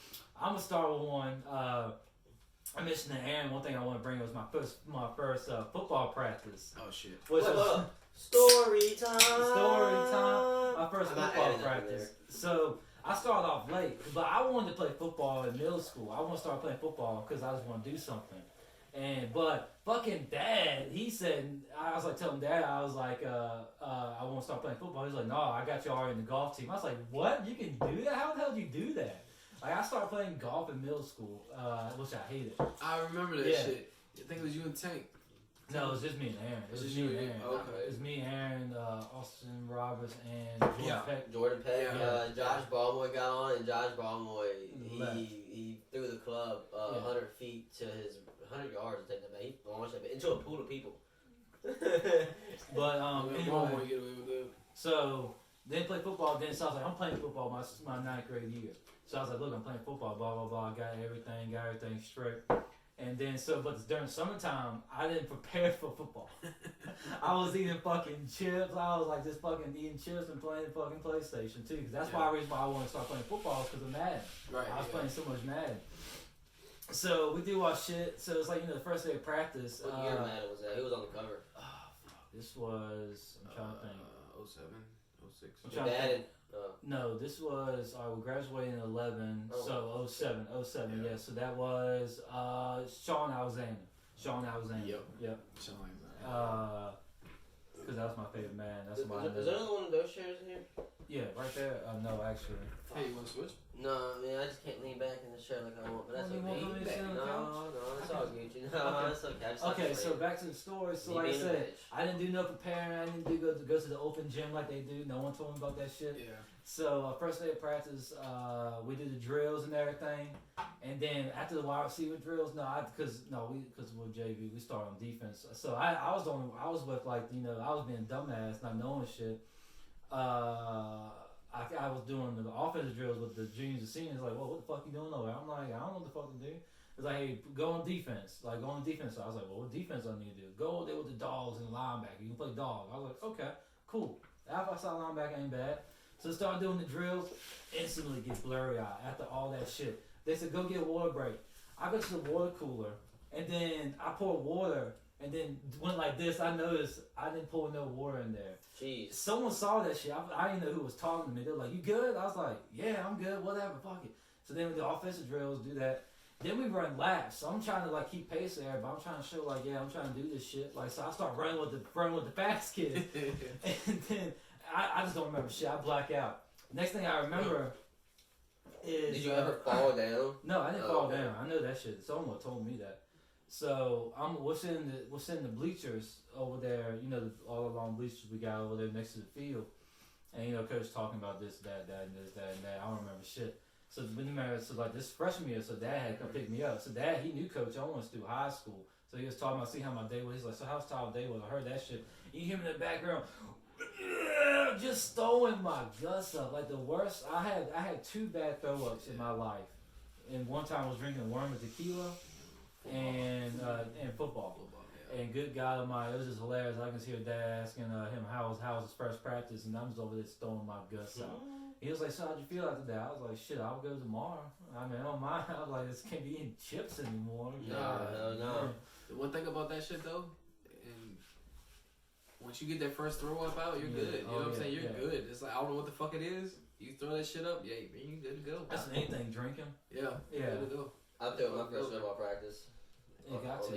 I'm gonna start with one. I mentioned to Aaron, one thing I want to bring was my first football practice. Oh shit! Story time. My first football practice. So I started off late, but I wanted to play football in middle school. I want to start playing football because I just want to do something. But fucking Dad, he said, I was like telling Dad, I was like, I want to start playing football. He's like, no, I got you already in the golf team. I was like, what? You can do that? How the hell did you do that? Like, I started playing golf in middle school, which I hated. I remember that shit. I think it was you and Tank. No, it was just me and Aaron. It was just me and Aaron. Okay. It was me, Aaron, Austin Roberts, and Jordan Peck. Jordan Peck. Josh Ballmoy got on, and Josh Ballmoy, he threw the club 100 feet to his 100 yards to take that back. He launched it into a pool of people. But anyway, so then play football. Then so I was like, I'm playing football my 9th grade year. So I was like, look, I'm playing football, blah blah blah. Got everything straight. And then but during summertime, I didn't prepare for football. I was eating fucking chips. I was like just fucking eating chips and playing fucking PlayStation too. Because that's the reason why I wanted to start playing football, because of Madden. Right. I was playing so much Madden. So we do our shit. So it's like, the first day of practice. What year Madden was that? Who was on the cover? This was, I'm trying to think. 07, 06. No, this was, we graduated in 11, so 07, yeah. So that was Sean Alexander. Yep. Sean Alexander. Because that was my favorite man. That's why. Is there another one of those chairs in here? Yeah, right there. No, actually. Hey, you want to switch? No, man, I just can't lean back in the chair like I want, but that's okay. No, it's all Gucci. No, that's okay. Okay, so back to the story. So like I said, I didn't do no preparing. I didn't go to the open gym like they do. No one told me about that shit. Yeah. So first day of practice, we did the drills and everything, and then after the wide receiver drills, because we're JV, we started on defense. So I was with like I was being dumbass, not knowing shit. I was doing the offensive drills with the juniors and seniors. Like, well, what the fuck you doing over there? I'm like, I don't know what the fuck to do. It's like, hey, go on defense. Like, go on defense. So I was like, well, what defense I need to do? Go over there with the dogs and the linebacker. You can play dog. I was like, okay, cool. Outside linebacker ain't bad. So I started doing the drills. Instantly get blurry eye after all that shit. They said, go get a water break. I go to the water cooler, and then I pour water, and then went like this. I noticed I didn't pour no water in there. Jeez. Someone saw that shit. I didn't know who was talking to me. They were like, you good? I was like, yeah, I'm good. Whatever, fuck it. So then we do offensive drills, do that. Then we run laps. So I'm trying to like keep pace there, but I'm trying to show like, yeah, I'm trying to do this shit. Like, so I start running with the fast kids. And then I just don't remember shit. I black out. Next thing I remember is... Did you ever fall down? No, I didn't fall down. I know that shit. Someone told me that. So we're sitting the bleachers over there, all along bleachers we got over there next to the field. And coach talking about this, that, and this, that, and that. I don't remember shit. So like this freshman year, so dad had come pick me up. So dad, he knew coach Owens through high school. So he was talking about, see how my day was. He's like, so how's Tyler's day was? I heard that shit. You hear me in the background, just throwing my guts up. Like the worst. I had 2 bad throw ups in my life. And one time I was drinking worm and tequila and football. Yeah. And good God Almighty, it was just hilarious. I can see dad asking him how was his first practice, and I'm just over there throwing my guts out. He was like, so how'd you feel after that? I was like, shit, I'll go tomorrow. I mean, I don't mind. I was like, this can't be eating chips anymore. No. The one thing about that shit though, and once you get that first throw up out, you're good. You know what I'm saying? You're good. It's like, I don't know what the fuck it is. You throw that shit up, yeah, you good to go. That's anything, drinking. Yeah. Good to go. I threw my first football practice. You got to.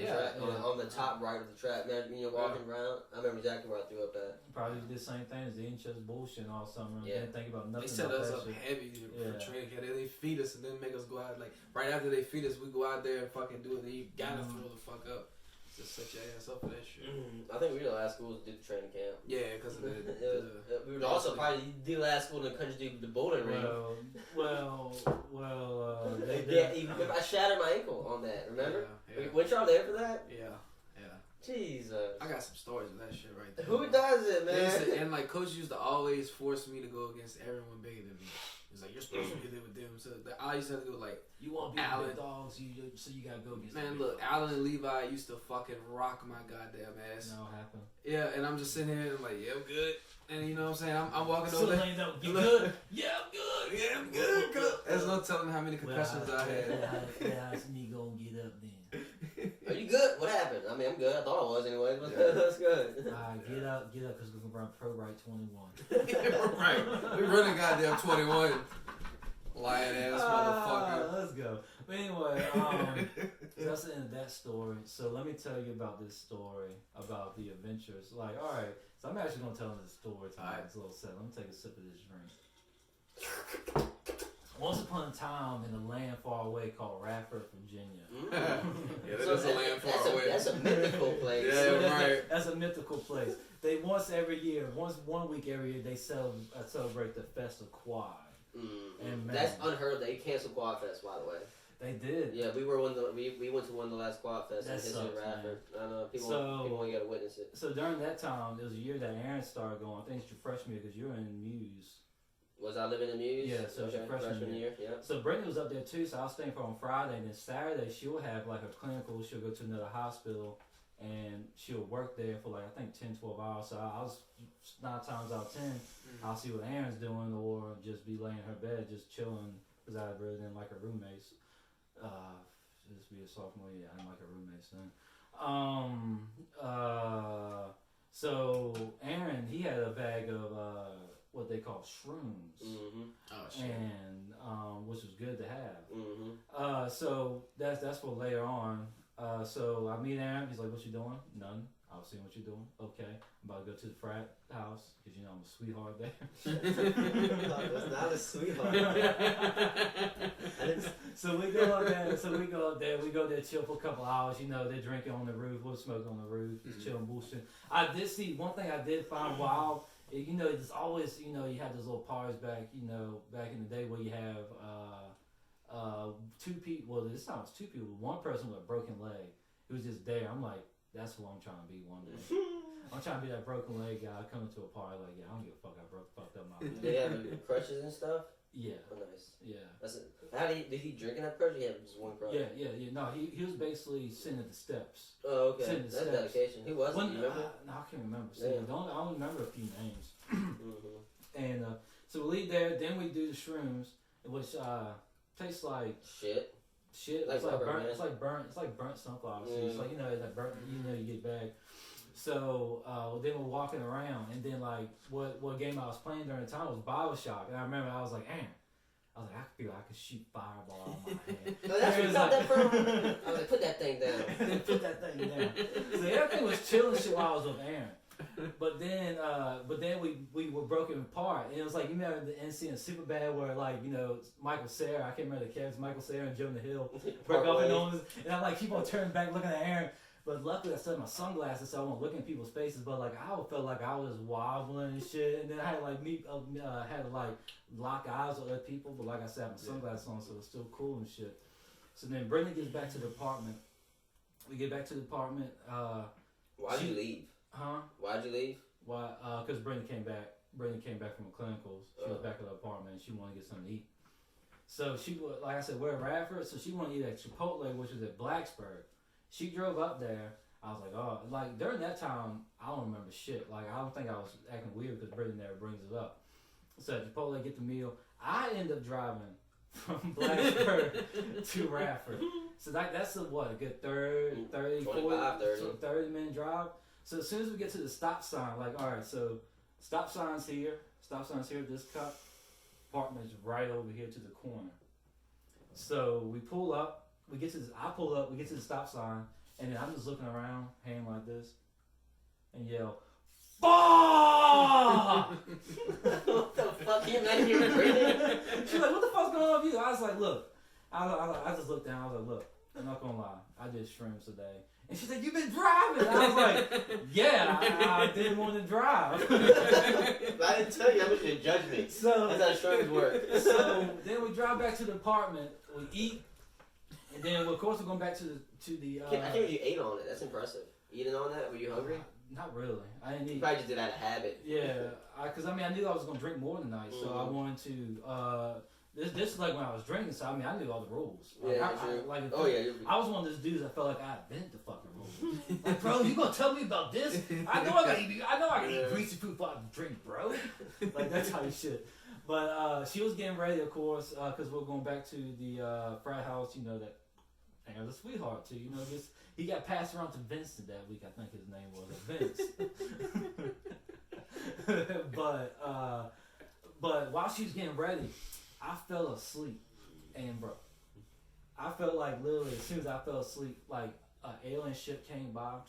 On the top right of the track, man, when you're walking around, I remember exactly where I threw up at. Probably did the same thing as the just bullshit all summer. Yeah. Didn't think about nothing. They set about us that up shit. heavy for training camp. They feed us and then make us go out. Like, right after they feed us, we go out there and fucking do it. And you gotta throw the fuck up. Just set your ass up for that shit. I think we were the last school to do the training camp. Yeah, because of we were also probably the last school in the country to do the bowling ring. I shattered my ankle on that, remember? Yeah. Weren't y'all there for that? Yeah. Jesus. I got some stories of that shit right there. Who does it, man? And like, coach used to always force me to go against everyone bigger than me. He's like, you're supposed to be there with them. So I used to have to go like, you want to be Allen, with dogs, so you gotta go against man, them. look, Allen and Levi used to fucking rock my goddamn ass. No, happened. Yeah, and I'm just sitting here and I'm like, yeah, I'm good. And you know what I'm saying? I'm walking over there. You good? Yeah, I'm good. Yeah, I'm good. There's no telling how many concussions I had. How's me gonna get up then? Are you good? What happened? I mean, I'm good. I thought I was anyway, but that's good. Alright, get up, because we're gonna run Pro Right 21. Right. We're running goddamn 21. Lying ass motherfucker. Let's go. But anyway, so that's the end of that story. So let me tell you about this story about the adventures. Like, alright, so I'm actually gonna tell this story tonight. It's a little sad. Let me take a sip of this drink. Once upon a time in a land far away called Radford, Virginia. Yeah, that is a land far away. That's a mythical place. Yeah, right. That's a mythical place. They one week every year, they celebrate the Fest of Quad. And that's unheard of. They canceled Quad Fest, by the way. They did. Yeah, we went to one of the last Quad Fest in history of Radford. I know people want to get to witness it. So during that time, it was a year that Aaron started going. I think it's your freshman year because you were in Muse. Was I living in Muse? Yeah, so your freshman year. Yeah. So Brittany was up there too, so I was staying for on Friday, and then Saturday she'll have like a clinical. She'll go to another hospital, and she'll work there for like I think 10, 12 hours. So I was 9 times out of 10, I'll see what Aaron's doing, or just be laying in her bed, just chilling, because I really didn't like her roommates. Just be a sophomore year, I didn't like her roommates then. So Aaron, he had a bag of what they call shrooms, Oh shit, and which was good to have. So that's for later on. So I meet Aaron. He's like, "What you doing?" None. I was seeing what you're doing. Okay, I'm about to go to the frat house because I'm a sweetheart there. I was not a sweetheart. So we go up there. We go there, chill for a couple hours. They're drinking on the roof. We're smoking on the roof. Just chilling, bullshit. I did see one thing I did find wild you know, it's always, you know, you had those little parties back, you know, back in the day where you have two people. Well, this time it's two people. One person with a broken leg who was just there. I'm like, that's who I'm trying to be one day. I'm trying to be that broken leg guy coming to a party like, yeah, I don't give a fuck. I fucked up my leg. Did he have crutches and stuff? Yeah. Oh, nice. Yeah. That's it. How did he drink in that crutch? Or he had just one crutch? Yeah. No, he was basically sitting at the steps. Oh, okay. That's dedication. Who was it? Do you remember? No, I can't remember. See, I don't remember a few names. Mm-hmm. And so we leave there. Then we do the shrooms, which tastes like shit. Like it's like burnt sunflower seeds. It's like, you know, that burnt. You know, you get back. So then we're walking around, and then like what game I was playing during the time was BioShock, and I remember I was like, I feel I could shoot fireball on my hand. No, that's where you got that from. I was like, put that thing down. Put that thing down. So everything was chill and shit while I was with Aaron. But then we were broken apart, and it was like, you remember the end scene of Superbad where, like, you know, Michael Cera, I can't remember the characters, Michael Cera and Jonah Hill broke off and on, and I like keep on turning back looking at Aaron. But luckily I still had my sunglasses, so I wasn't looking at people's faces. But like I felt like I was wobbling and shit, and then I had like had to like lock eyes with other people. But like I said, I had my sunglasses on, so it was still cool and shit. So then Brittany gets back to the apartment. We get back to the apartment. Why'd you leave? Huh? Why'd you leave? Why? Because Brittany came back. Brittany came back from the clinicals. She was back at the apartment, and she wanted to get something to eat. So she, like I said, we're at Radford, so she wanted to eat at Chipotle, which is at Blacksburg. She drove up there. I was like, oh, like during that time, I don't remember shit. Like I don't think I was acting weird because Brittany never brings it up. So at Chipotle, get the meal. I end up driving from Blacksburg to Radford. So that's a good 30 minute drive. So as soon as we get to the stop sign, like, all right, so stop sign's here. This cup. Apartment's right over here to the corner. So we pull up. I pull up, we get to the stop sign, and then I'm just looking around, hand like this, and yell, fuck! What the fuck? You're not even breathing? She's like, what the fuck's going on with you? I was like, look. I just looked down, I was like, look, I'm not gonna lie, I did shrooms today. And she's like, you've been driving? I was like, yeah, I didn't want to drive. I didn't tell you how much you judge me. So, that's how shrooms work. So then we drive back to the apartment, we eat. And then, of course, we're going back to the. I can't believe you ate on it. That's impressive. Eating on that? Were you hungry? Not really. I didn't eat. You probably just did out of habit. Yeah, because I knew I was going to drink more tonight, so I wanted to. This is like when I was drinking, so I knew all the rules. Like, I was one of those dudes that felt like I invented the fucking rules. Like, bro, you gonna tell me about this? I know I gotta eat greasy food before I drink, bro. Like that type of shit. But she was getting ready, of course, because we're going back to the frat house. You know that. And the sweetheart too, you know, he got passed around to Vincent that week. I think his name was Vince. But while she was getting ready, I fell asleep, and bro, I felt like literally as soon as I fell asleep, like an alien ship came by,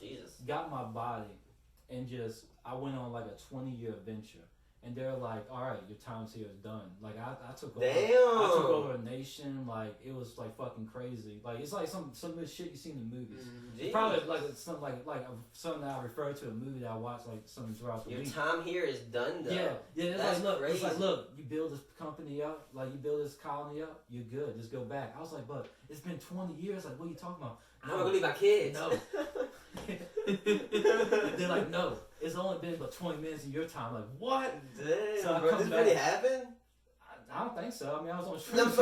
got my body, and I went on like a 20-year adventure. And they're like, all right, your time's here is done. Like I took over. Damn. I took over a nation. Like it was like fucking crazy. Like it's like some of the shit you see in the movies. It's probably like something something that I refer to a movie that I watched like something throughout the week. Your time here is done though. Yeah. It's That's like look, crazy. it's like look, you build this company up, like you build this colony up, you're good. Just go back. I was like, but it's been 20 years. Like what are you talking about? No. I'm gonna leave my kids. No. They're like, no. It's only been about 20 minutes of your time. Like, what? Damn, so bro, this really happened? I don't think so. I mean, I was on stream. This is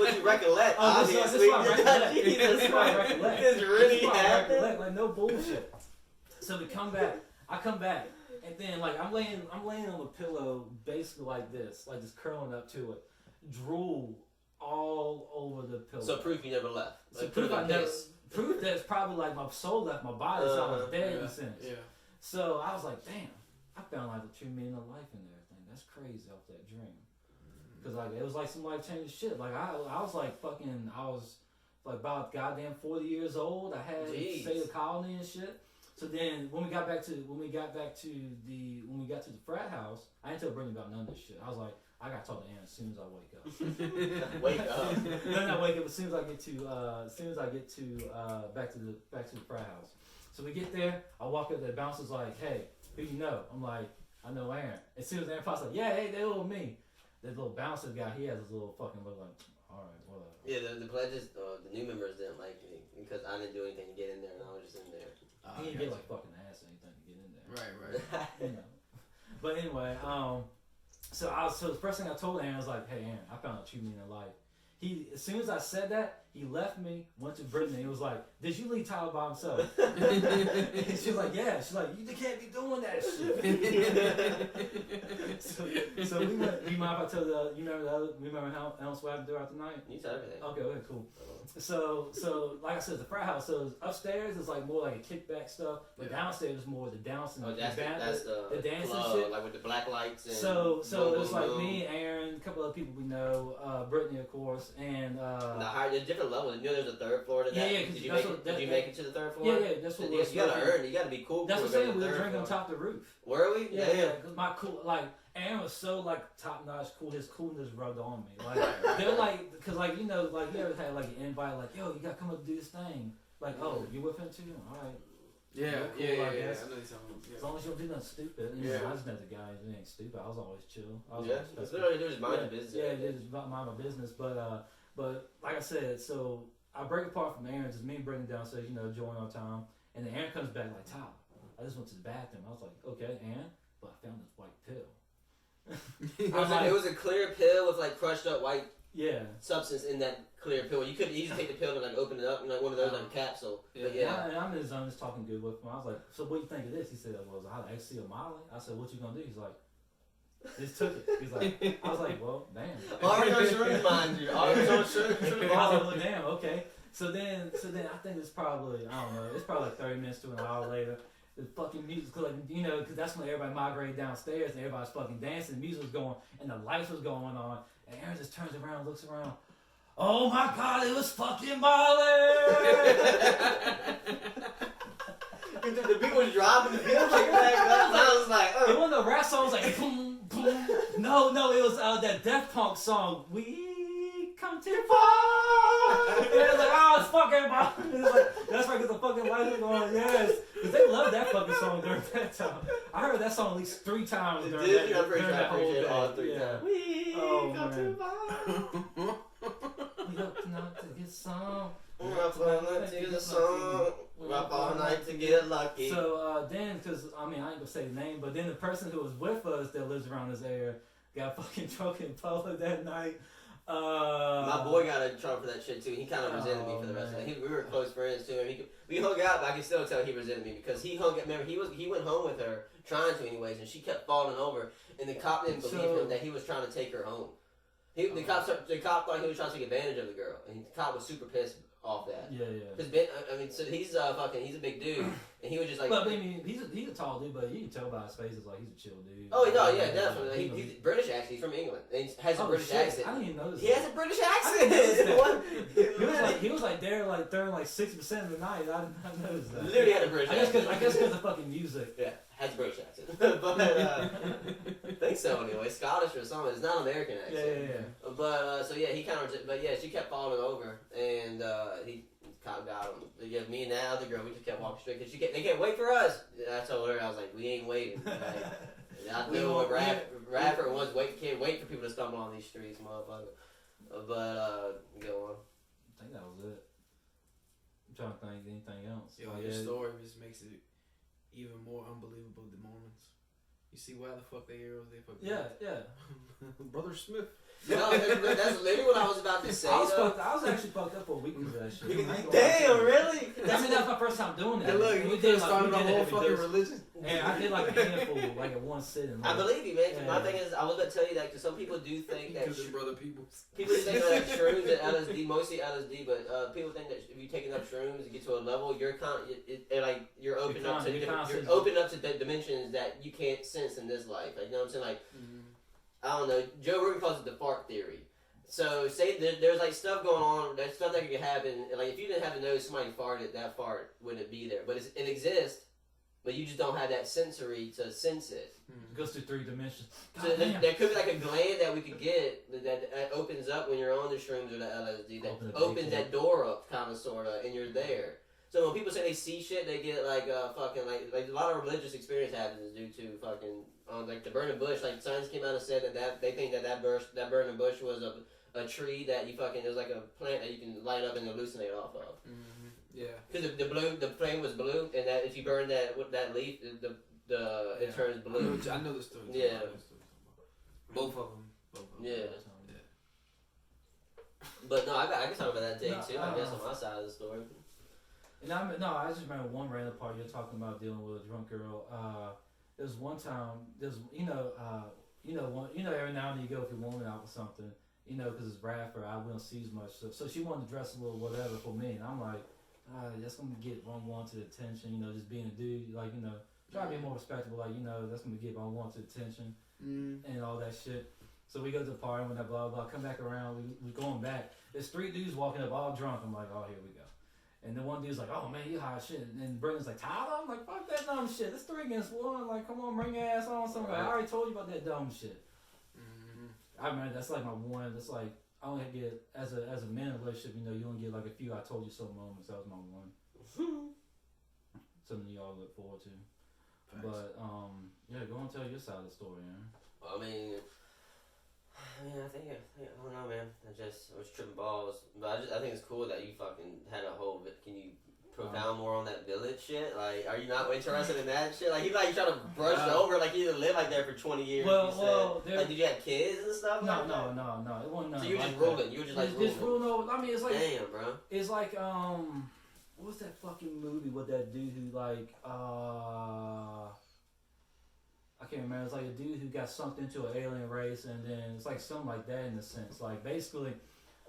what you recollect, obviously. This is what I recollect. This is what I recollect. This really happened? Like, no bullshit. So we come back. I come back. And then, like, I'm laying on the pillow basically like this. Like, just curling up to it. Drool all over the pillow. So proof you never left. So proof that it's probably like my soul left my body, so I was dead in a sense. Yeah. So I was like, damn, I found like the true meaning of life and everything. That's crazy off that dream. Cause like it was like some life changing shit. Like I was like about goddamn 40 years old. I had say the colony and shit. So then when we got to the frat house, I didn't tell Brittany about none of this shit. I was like, I gotta talk to Ann as soon as I wake up. Wake up. No, not wake up. As soon as I get to back to the frat house. So we get there. I walk up. The bouncer's like, "Hey, who you know?" I'm like, I know Aaron. As soon as Aaron pops like, yeah, hey, they owe me. This little bouncer guy, he has his little fucking look like, all right, whatever. Yeah, the pledges, the new members didn't like me because I didn't do anything to get in there, and I was just in there. He didn't get like fucking ass or anything to get in there. Right. You know. But anyway, so the first thing I told Aaron was like, hey Aaron, I found out you mean in life. He, as soon as I said that, he left me, went to Brittany. He was like, did you leave Tyler by himself? And she was like, yeah. She's like, you can't be doing that shit. so we went, you mind if I tell you remember how else what happened throughout the night? You tell everything. Okay, cool. So like I said, the frat house. So upstairs is like more like a kickback stuff, but downstairs is more the dancing. Oh, that's the dancing club, shit, like with the black lights. And so it was like me, Aaron, a couple other people we know, Brittany of course, and there's different levels. You know, there's a third floor to that. Yeah. Did you make it to the third floor? Yeah, that's what you gotta earn. You gotta be cool. That's what I'm saying. We were drinking on top of the roof. Were we? Yeah. Cause my cool, like Aaron was so like top notch cool. His coolness rubbed on me. Like they're like, cause like you know, like you ever had like an invite, like yo, you gotta come up and do this thing. Like oh, you with him too? All right. Yeah, cool, yeah. I guess. I know you're talking about. As long as you don't do nothing stupid. You know, I was never the guy who ain't stupid. I was always chill. That's literally just mind your business. Yeah, it is mind my business. But like I said, so I break apart from Aaron, just me and Brittany downstairs, you know, enjoying our time. And then Aaron comes back like, Tyler, I just went to the bathroom. I was like, okay, Aaron, but I found this white pill. It was a clear pill with like crushed up white substance in that clear pill. You couldn't easily take the pill and like open it up, like one of those like a capsule. But And I'm in his zone just talking good with him. I was like, so what do you think of this? He said, well, I actually a Molly. I said, what you gonna do? He's like, just took it. He's like, I was like, well, damn. Already on shrooms, mind you. Already on shrooms. I was like, well, damn, okay. So then I think it's probably, I don't know, it's probably like 30 minutes to an hour later. The fucking music, cause like, you know, because that's when everybody migrated downstairs and everybody's fucking dancing. The music was going and the lights was going on. And Aaron just turns around, looks around. Oh my God, it was fucking Molly! The people was driving the field like that. I was like, oh. It wasn't a rap song. It was like, boom, boom. No, it was that Death Punk song. We come too far. And it was like, oh, it's fucking Molly. Like, that's right, because the fucking lights were going, yes. Because they loved that fucking song during that time. I heard that song at least 3 times during that whole day. All 3 times. We come too far. We up tonight to get some. We're up all night to get a song. We're up all night to get lucky. So then, because I ain't gonna say the name, but then the person who was with us that lives around this area got fucking drunk in public that night. My boy got in trouble for that shit too. He kind of resented me for the rest of it. We were close friends too, and we hung out, but I can still tell he resented me because he remember he went home with her, trying to anyways, and she kept falling over, and the cop didn't believe him that he was trying to take her home. The cop thought he was trying to take advantage of the girl, and the cop was super pissed off that. Yeah. Because so he's a big dude, and he was just like. But I mean, he's a tall dude, but you can tell by his face, it's like he's a chill dude. Oh no, yeah, definitely. He's British actually. He's from England. And he has a British accent. I didn't even notice. He has a British accent. He was there during 60% of the night. I noticed that. Literally had a British accent. I guess because of fucking music. Yeah, has a British accent. But I think so anyway. Scottish or something. It's not American accent. Yeah. But he kind of. But yeah, she kept falling over, and he kind of got him. Yeah, me and that other girl, we just kept walking straight because they can't wait for us. I told her, I was like, we ain't waiting. Like, I knew what rapper was. Can't wait for people to stumble on these streets, motherfucker. But go on. I think that was it. I'm trying to think anything else. Yo, your story just makes it even more unbelievable. The moments. You see why the fuck they heroes? They fuck. Yeah. Brother Smith. No, that's literally what I was about to say. I was actually fucked up for a week because of that shit. Damn, really? That was my first time doing that. Hey, look, we did started a whole fucking religion. And I did like a handful, like in one sitting. I believe you, man. My thing is, I was gonna tell you that because some people do think that brother people do think that shrooms and LSD, mostly LSD, but people think that if you take enough shrooms and get to a level, you're open up to the dimensions that you can't sense in this life. Like, you know what I'm saying? Like, I don't know. Joe Rogan calls it the fart theory. So say there's like stuff going on, there's stuff that could happen. Like if you didn't have to know somebody farted, that fart wouldn't be there. But it exists, but you just don't have that sensory to sense it. It goes through 3 dimensions. So there could be like a gland that we could get that opens up when you're on the shrooms or the LSD that opens that door up, kind of, sort of, and you're there. So when people say they see shit, they get like fucking like a lot of religious experience happens due to fucking like the burning bush. Like science came out and said that they think that burning bush was a tree that you fucking, it was like a plant that you can light up and hallucinate off of. Mm-hmm. Yeah. Because the flame was blue, and that if you burn that leaf, it turns blue. I know the story. Yeah. Both of them. Yeah. But no, I can talk about that day too. I guess on my side of the story. And I just remember one random part you're talking about dealing with a drunk girl. There was one time, every now and then you go with your woman out or something, because it's Bradford, I wouldn't see as much. So she wanted to dress a little whatever for me, and I'm like, that's gonna get unwanted attention. Just being a dude, like try to be more respectable, like that's gonna get unwanted attention and all that shit. So we go to the party and that blah blah. Come back around, we going back. There's 3 dudes walking up all drunk. I'm like, oh, here we go. And the one dude's like, oh man, you hot shit. And then Brendan's like, Tyler? I'm like, fuck that dumb shit. It's 3 against 1. Like, come on, bring your ass on something. I already told you about that dumb shit. Mm-hmm. I remember that's like my one. That's like I only get as a man in a relationship. You only get like a few I told you so moments. That was my one. Something y'all look forward to. Thanks. But yeah, go and tell your side of the story, man. I mean, I think I don't know, man. I was tripping balls, but I think it's cool that you fucking had a whole. Can you profound more on that village shit? Like, are you not interested in that shit? Like, you trying to brush over, like you didn't live like there for 20 years. Well, like, did you have kids and stuff? No, it wasn't. So you were just ruling. You were just like ruling over. I mean, it's like damn, bro. It's like what's that fucking movie with that dude who like I can't remember. It's like a dude who got sucked into an alien race, and then it's like something like that in a sense. Like basically,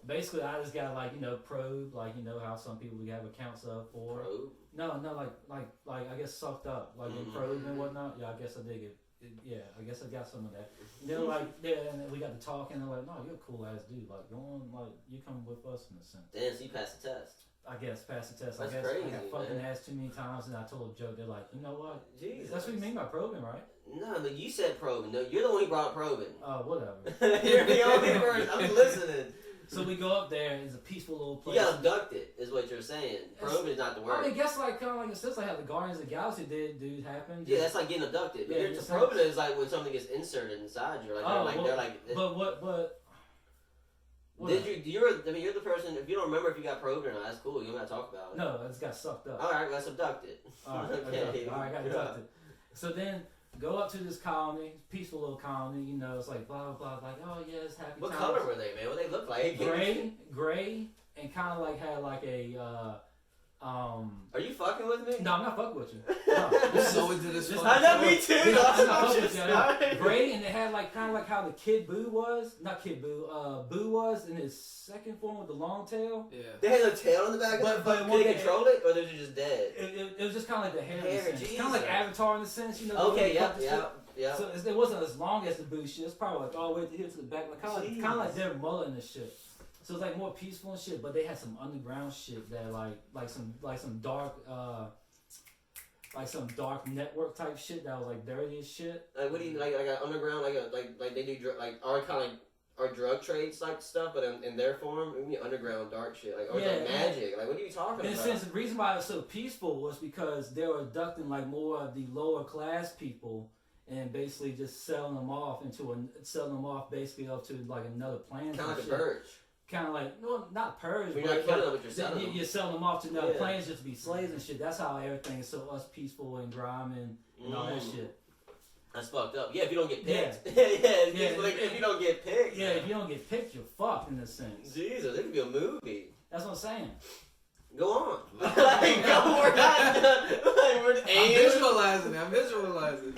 I just got like probed, like how some people we have accounts of for. Probe? No, like I guess sucked up, like in probed and whatnot. Yeah, I guess I dig it. Yeah, I guess I got some of that. And they're like, and then we got to talking. And they're like, no, you're a cool ass dude. Like, go on, like you come with us in a sense. Damn, so you passed the test. I guess pass the test. That's I guess crazy, I got fucking man. asked too many times, and I told a joke. They're like, you know what? Jesus. That's what you mean by probing, right? No, but you said probing. No, you're the one who brought up probing. Oh, whatever. You're the only person. I'm listening. So we go up there. It's a peaceful little place. You got abducted, is what you're saying. Probing is not the word. I mean, I guess like kind of like a sense like how the Guardians of the Galaxy dude happened. Yeah, that's like getting abducted. But Yeah, probing is like when something gets inserted inside you. Like they're like. But what? You're the person. If you don't remember if you got probed or not, that's cool. You don't gotta talk about it. No, I just got sucked up. All right, that's abducted. All right, okay. All right, got abducted. So then go up to this colony, peaceful little colony. It's like blah blah blah. Like oh yeah, it's happy. What times. color were they, man? What they look like? Gray, and kind of like had like a. Are you fucking with me? No, I'm not fucking with you. No, so into this. I know, me too. Gray, and they had like kind of like how the Kid Boo was, not Kid Boo, Boo was in his second form with the long tail. Yeah. They had a tail in the back. But did they control it, or they're just dead? It was just kind of like the hair. Kind of like Avatar in the sense, Okay, yeah. So it wasn't as long as the Boo shit. It's probably like all the way to here to the back, like kind of like their mullet and shit. So it's like more peaceful and shit, but they had some underground shit that like some dark some dark network type shit that was like dirty as shit. Like what do you like an underground like they do our drug trades type stuff, but in their form, I mean underground dark shit like or like magic. Like what are you talking about? In a sense, the reason why it was so peaceful was because they were abducting like more of the lower class people and basically just selling them off basically up to like another planet. Kind of like a purge. Kind of like, no, not purge, but you're not killing them, but you're selling them. You're selling them off to another planet just to be slaves and shit. That's how everything is so us peaceful and grime and all that shit. That's fucked up. Yeah, if you don't get picked. Yeah. If you don't get picked. Yeah, if you don't get picked, you're fucked in a sense. Jesus, it could be a movie. That's what I'm saying. Go on. We're not done. I'm visualizing.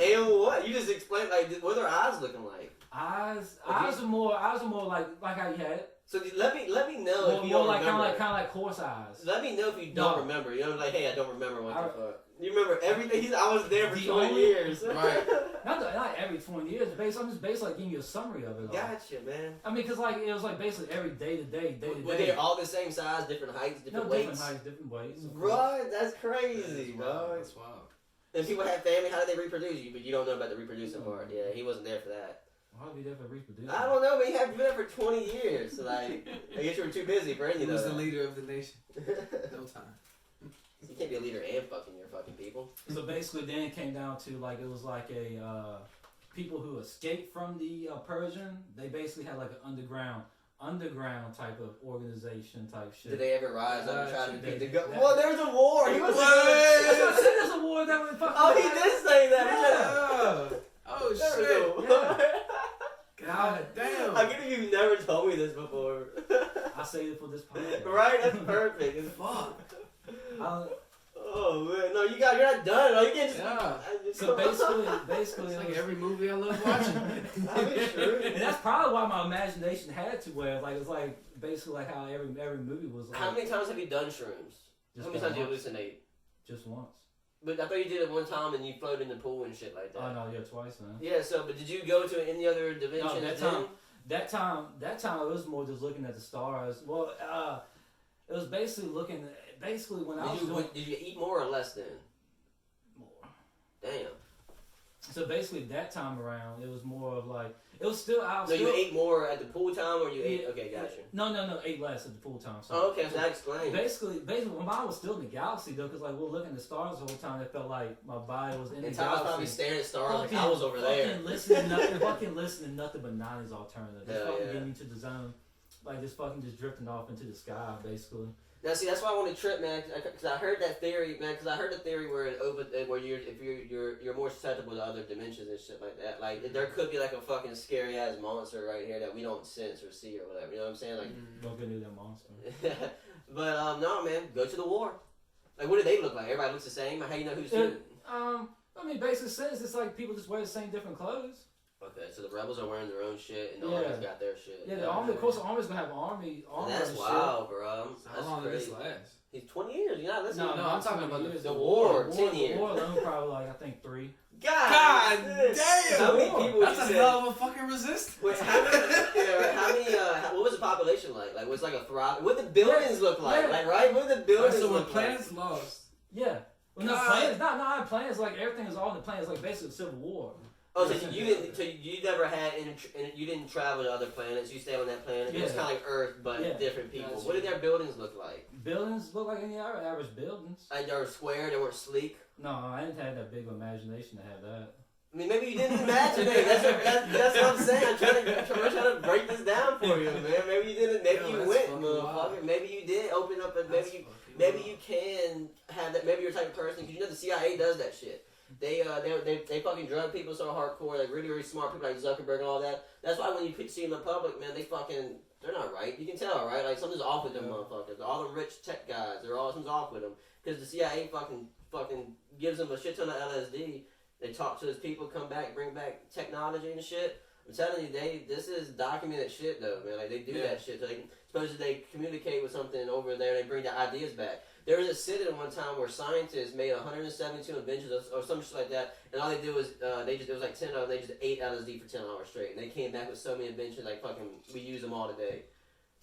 And what? You just explained, what are their eyes looking like? Eyes are more like how you had it. So let me know if you don't remember. Kind of like horse eyes. Let me know if you don't remember. You know, like, hey, I don't remember what the fuck. You remember everything? I was there for 20 years. Right. not every 20 years. I'm just basically giving you a summary of it. Gotcha, man. I mean, because it was like basically every day to day. Were they all the same size, different heights, different weights? Different heights, different weights. Bro, that's crazy, bro. That's wild. And people have family. How did they reproduce you? But you don't know about the reproducing part. Yeah, he wasn't there for that. Why would be there for reproducing? I don't know, but you have been there for 20 years. So I guess you were too busy for any of He was the leader of the nation. No time. You be a leader and fucking your fucking people. So basically, then it came down to like it was like a people who escaped from the Persian. They basically had like an underground type of organization type shit. Did they ever rise up and try to defeat the government? Well, there's a war. He was there's a war that was fucking. Oh, he did say that. Yeah. Oh shit. Yeah. God damn. How come you've never told me this before? I say it for this podcast. Right? That's perfect. It's Fuck. Oh man, no, you're not done. No, you can't just. Yeah. So basically, It's like every movie I love watching. And that's probably why my imagination had to where like it's like basically like how every movie was like. How many times have you done shrooms? How many times do you hallucinate? Just once. But I thought you did it one time and you floated in the pool and shit like that. Oh no, yeah, twice, man. Yeah, so but did you go to any other dimensions? No, that time it was more just looking at the stars. Well, it was basically looking. Basically, when did you eat more or less then? More. Damn. So basically, that time around, it was more of like it was still. You ate more at the pool time, or you ate? Okay, gotcha. No, ate less at the pool time. So, okay, so that explains. Basically, when I was still in the galaxy though, because like we're looking at the stars the whole time, it felt like my body was in the galaxy. I was probably staring at stars like I was over there. Listening nothing but 90s alternative. Just fucking getting into the zone, like just drifting off into the sky, basically. Now, see, that's why I want to trip, man, because I heard that theory, man. Because I heard the theory where you're more susceptible to other dimensions and shit like that. Like there could be like a fucking scary ass monster right here that we don't sense or see or whatever. You know what I'm saying? Like don't get near that monster. But no, man, go to the war. Like what do they look like? Everybody looks the same. How you know who's who? I mean, basically, since it's like people just wear the same different clothes. Okay, so the rebels are wearing their own shit, and the army's got their shit. Yeah, the army, of course, the army's gonna have army that's wild, bro. How long did this last? He's 20 years. You're not listening. No, I'm talking about the war. 10 years. The war alone probably like I think 3. God damn! How many people? That's a hell of a fucking resistance. Wait, how many? What was the population like? Like, was like a thrive? What did the buildings look like? Like, right? What did the buildings so when look like? planets lost. Yeah. Well, no planets. Not planets. Like everything is all in the planets. Like basically the Civil War. Oh, so you didn't? So you never had? You didn't travel to other planets. You stayed on that planet. It was kind of like Earth, but different people. What did their buildings look like? Buildings look like any other average buildings. Like they were square. They weren't sleek. No, I didn't have that big of imagination to have that. I mean, maybe you didn't imagine it. That's what I'm saying. I'm trying to break this down for you, man. Maybe you didn't. Maybe you went, motherfucker. Maybe you did open up, and maybe you can have that. Maybe you're the type of person because you know the CIA does that shit. They fucking drug people so hardcore, like really, really smart people like Zuckerberg and all that. That's why when you see them in public, man, they're not right. You can tell, right? Like something's off with them motherfuckers. All the rich tech guys, something's off with them. Because the CIA fucking gives them a shit ton of LSD. They talk to those people, come back, bring back technology and shit. I'm telling you, this is documented shit though, man. Like they do that shit. So supposedly they communicate with something over there and they bring the ideas back. There was a sit-in one time where scientists made 172 inventions or some shit like that, and all they did was it was like 10 of them. They just ate LSD for 10 hours straight, and they came back with so many inventions like fucking we use them all today.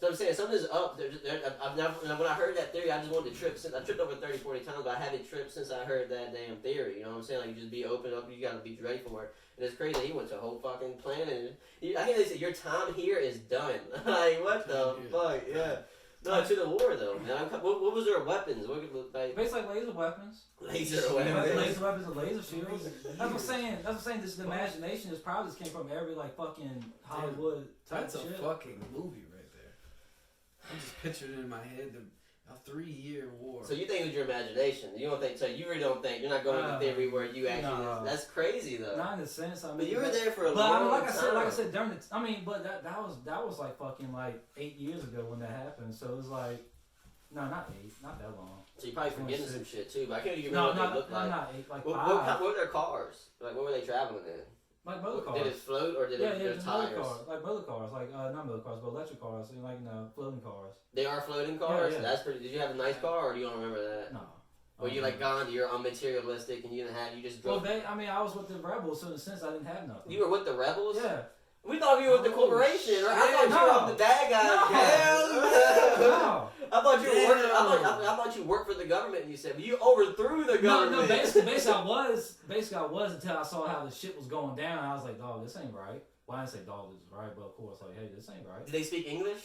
So I'm saying something's up. When I heard that theory, I just wanted to trip. Since I tripped over 30, 40 times, but I haven't tripped since I heard that damn theory. You know what I'm saying? Like you just be open up. You gotta be ready for it. And it's crazy. He went to a whole fucking planet. I think they said your time here is done. Like what the fuck? Yeah. No, to the war though, man. What was their weapons? Basically like laser weapons. Laser weapons. Laser weapons and laser shields. That's what I'm saying. This imagination is probably just came from every like fucking Hollywood type That's shit. a fucking movie right there. I'm just picturing in my head a 3-year war. So you think it was your imagination? You don't think so? You really don't think you're not going with the theory where you actually? That's crazy though. Not in a sense. I mean, but you were there for a long time. But like I said, but that was like fucking like 8 years ago when that happened. So it was like, no, not 8, not that long. So you're probably forgetting some shit too. But I can't even remember what they looked like. Not 8, like 5. What were their cars? Like what were they traveling in? Like motor cars. Did it float or did it tires? Motor cars, like not motor cars, but electric cars, like floating cars. They are floating cars. Yeah. That's pretty. Did you have a nice car or do you don't remember that? No. Or you like Gandhi? You're unmaterialistic and you just drove. Well, I was with the rebels, so in a sense I didn't have nothing. You were with the rebels? Yeah. We thought you were with the corporation, right? I thought you were the bad guys. No. I thought you were working. I thought you worked for the government. And you said, but you overthrew the government. No. Basically, I was until I saw how the shit was going down. I was like, dog, this ain't right. Well, I didn't say dog, this is right, but of course, like, hey, this ain't right. Did they speak English?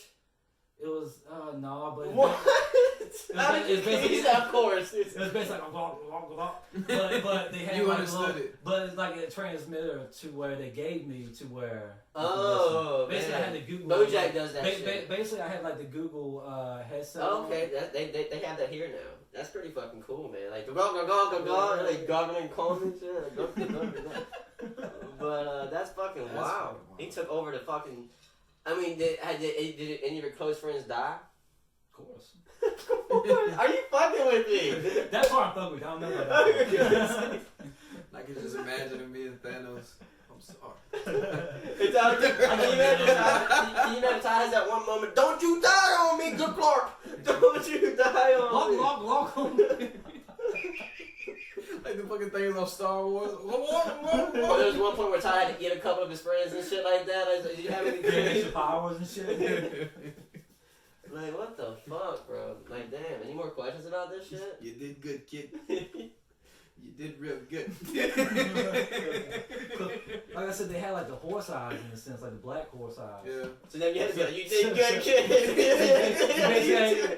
It was no, but what? Of course. It was basically like but they had you like understood it. But it's like a transmitter to where they gave me to where. Oh, basically, man. I had the Google. Bojack does that shit. Basically, I had like the Google headset. Oh, okay, they have that here now. That's pretty fucking cool, man. Like like goggling calling and shit. But that's fucking wow. He took over the fucking. I mean, did any of your close friends die? Of course. Are you fucking with me? That's why I'm fucking with you. I don't know about that. I can just imagine him being Thanos. I'm sorry. Can you imagine Ty has that one moment? Don't you die on me, good Clark! Don't you die on me! Lock on me. Like the fucking things on Star Wars. There's one point where Ty had to get a couple of his friends and shit like that. Like, did you have any powers and shit? Like, what the fuck, bro? Like, damn, any more questions about this shit? You did good, kid. You did real good. Like I said, they had like the horse eyes in a sense, like the black horse eyes. Yeah. So then you had to be like, you did good, kid.